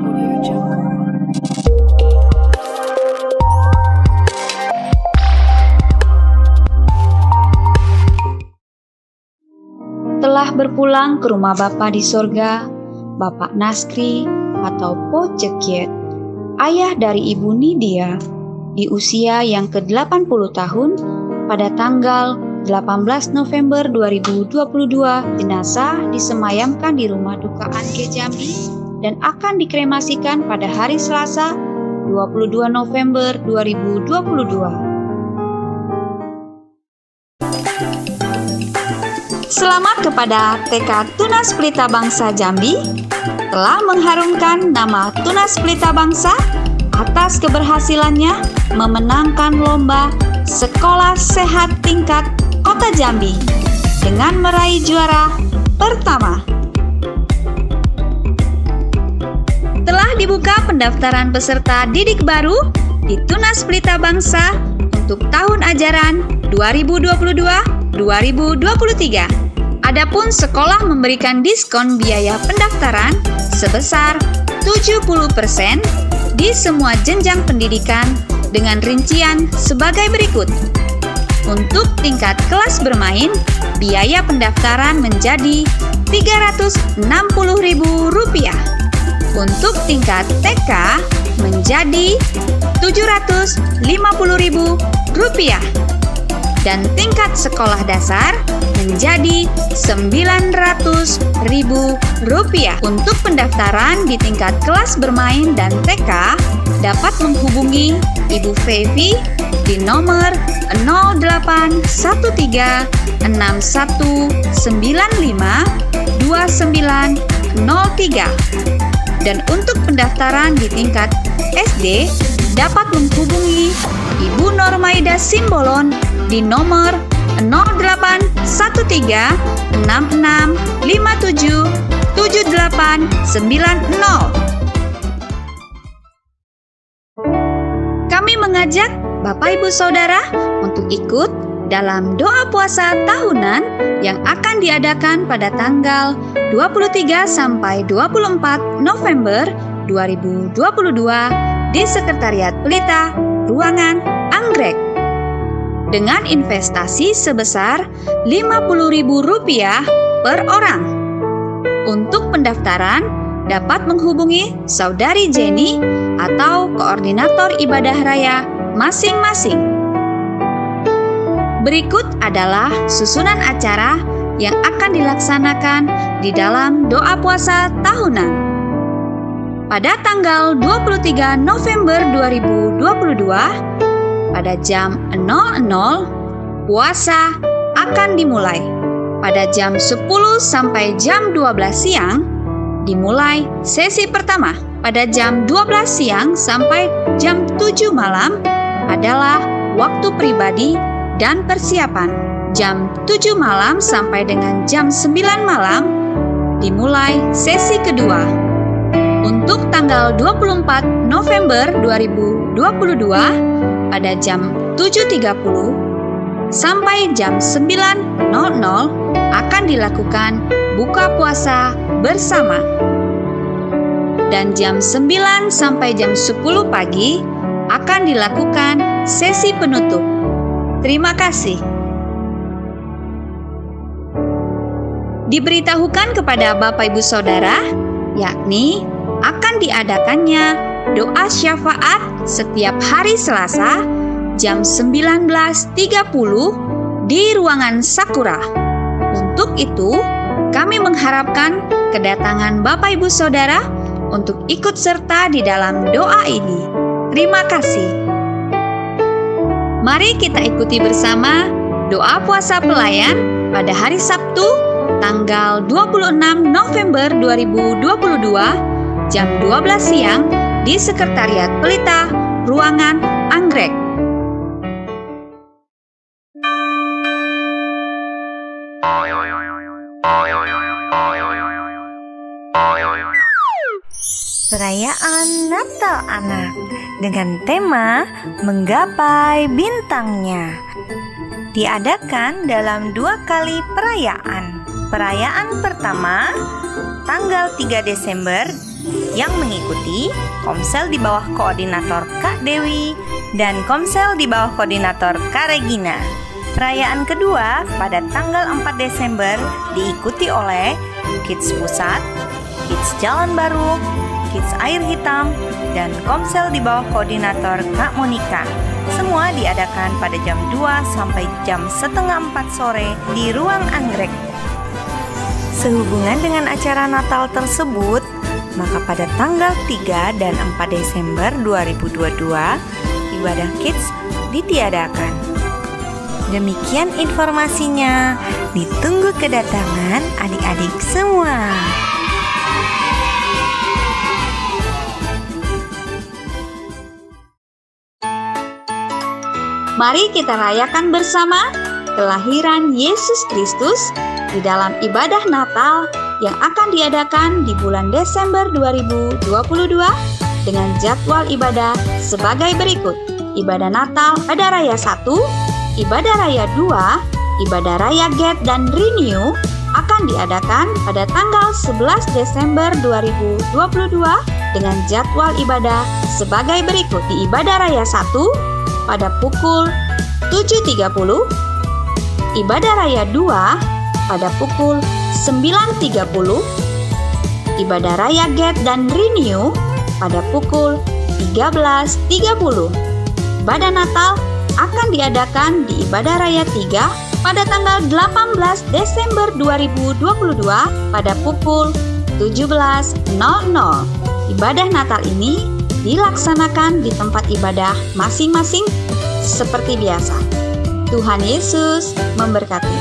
telah berpulang ke rumah Bapa di sorga, Bapak Naskri atau Po Cekiet, ayah dari Ibu Nidia, di usia yang ke-80 tahun, pada tanggal 18 November 2022, jenazah disemayamkan di rumah duka Angke Jambi dan akan dikremasikan pada hari Selasa 22 November 2022. Selamat kepada TK Tunas Pelita Bangsa Jambi telah mengharumkan nama Tunas Pelita Bangsa atas keberhasilannya memenangkan lomba Sekolah Sehat Tingkat Kota Jambi dengan meraih juara pertama. Telah dibuka pendaftaran peserta didik baru di Tunas Pelita Bangsa untuk tahun ajaran 2022-2023. Adapun sekolah memberikan diskon biaya pendaftaran sebesar 70% di semua jenjang pendidikan dengan rincian sebagai berikut. Untuk tingkat kelas bermain, biaya pendaftaran menjadi Rp360.000. Untuk tingkat TK menjadi Rp750.000 dan tingkat sekolah dasar menjadi Rp900.000. Untuk pendaftaran di tingkat kelas bermain dan TK dapat menghubungi Ibu Fevi di nomor 081361952903. Dan untuk pendaftaran di tingkat SD dapat menghubungi Ibu Normaida Simbolon di nomor 081366577890. Kami mengajak Bapak Ibu Saudara untuk ikut dalam doa puasa tahunan yang akan diadakan pada tanggal 23 sampai 24 November 2022 di Sekretariat Pelita, Ruangan Anggrek. Dengan investasi sebesar Rp50.000 per orang. Untuk pendaftaran dapat menghubungi Saudari Jenny atau koordinator ibadah raya masing-masing. Berikut adalah susunan acara yang akan dilaksanakan di dalam doa puasa tahunan. Pada tanggal 23 November 2022, pada jam 00, puasa akan dimulai. Pada jam 10 sampai jam 12 siang, dimulai sesi pertama. Pada jam 12 siang sampai jam 7 malam adalah waktu pribadi dan persiapan. Jam 7 malam sampai dengan jam 9 malam dimulai sesi kedua. Untuk tanggal 24 November 2022 pada jam 7.30 sampai jam 9.00 akan dilakukan buka puasa bersama. Dan jam 9 sampai jam 10 pagi akan dilakukan sesi penutup. Terima kasih. Diberitahukan kepada Bapak Ibu Saudara, yakni akan diadakannya doa syafaat setiap hari Selasa jam 19.30 di ruangan Sakura. Untuk itu, kami mengharapkan kedatangan Bapak Ibu Saudara untuk ikut serta di dalam doa ini. Terima kasih. Mari kita ikuti bersama doa puasa pelayan pada hari Sabtu tanggal 26 November 2022 jam 12 siang di Sekretariat Pelita, Ruangan Anggrek. Perayaan Natal Anak dengan tema Menggapai Bintangnya diadakan dalam 2 kali perayaan. Perayaan pertama tanggal 3 Desember yang mengikuti Komsel di bawah koordinator Kak Dewi dan Komsel di bawah koordinator Kak Regina. Perayaan kedua pada tanggal 4 Desember diikuti oleh Kids Pusat, Kids Jalan Baru, Kids Air Hitam, dan Komsel di bawah koordinator Kak Monika. Semua diadakan pada jam 2 sampai jam 3:30 sore di Ruang Anggrek. Sehubungan dengan acara Natal tersebut, maka pada tanggal 3 dan 4 Desember 2022, ibadah Kids ditiadakan. Demikian informasinya, ditunggu kedatangan adik-adik semua. Mari kita rayakan bersama kelahiran Yesus Kristus di dalam ibadah Natal yang akan diadakan di bulan Desember 2022 dengan jadwal ibadah sebagai berikut. Ibadah Natal Pada Raya 1, Ibadah Raya 2, Ibadah Raya Get dan Renew akan diadakan pada tanggal 11 Desember 2022 dengan jadwal ibadah sebagai berikut. Di Ibadah Raya 1 pada pukul 7.30, Ibadah Raya 2 pada pukul 9.30, Ibadah Raya Get dan Renew pada pukul 13.30. Ibadah Natal akan diadakan di Ibadah Raya 3 pada tanggal 18 Desember 2022 pada pukul 17.00. Ibadah Natal ini dilaksanakan di tempat ibadah masing-masing seperti biasa. Tuhan Yesus memberkati.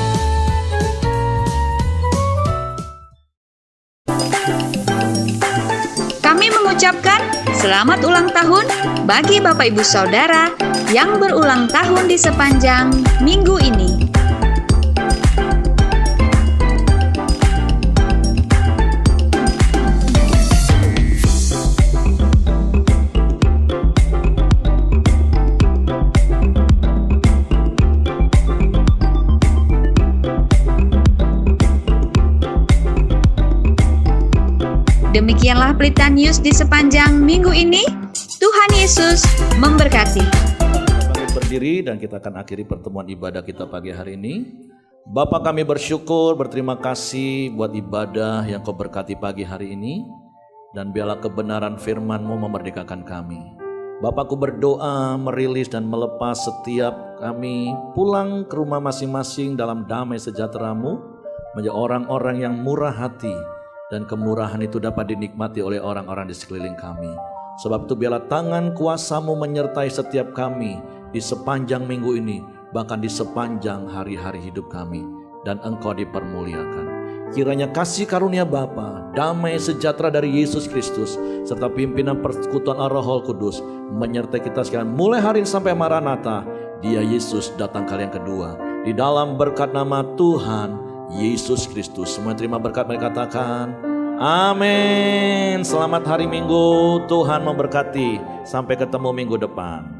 Kami mengucapkan selamat ulang tahun bagi Bapak Ibu Saudara yang berulang tahun di sepanjang minggu ini. Demikianlah Pelita News di sepanjang minggu ini. Tuhan Yesus memberkati. Mari berdiri dan kita akan akhiri pertemuan ibadah kita pagi hari ini. Bapa, kami bersyukur, berterima kasih buat ibadah yang Kau berkati pagi hari ini. Dan biarlah kebenaran firman-Mu memerdekakan kami. Bapa, aku berdoa merilis dan melepas setiap kami pulang ke rumah masing-masing dalam damai sejahtera-Mu, menjadi orang-orang yang murah hati. Dan kemurahan itu dapat dinikmati oleh orang-orang di sekeliling kami. Sebab itu biarlah tangan kuasa-Mu menyertai setiap kami di sepanjang minggu ini, bahkan di sepanjang hari-hari hidup kami. Dan Engkau dipermuliakan. Kiranya kasih karunia Bapa, damai sejahtera dari Yesus Kristus, serta pimpinan persekutuan Roh Kudus menyertai kita sekalian mulai hari ini sampai Maranatha. Dia Yesus datang kali yang kedua. Di dalam berkat nama Tuhan Yesus Kristus. Semua terima berkat, mari katakan amin. Selamat hari Minggu, Tuhan memberkati. Sampai ketemu minggu depan.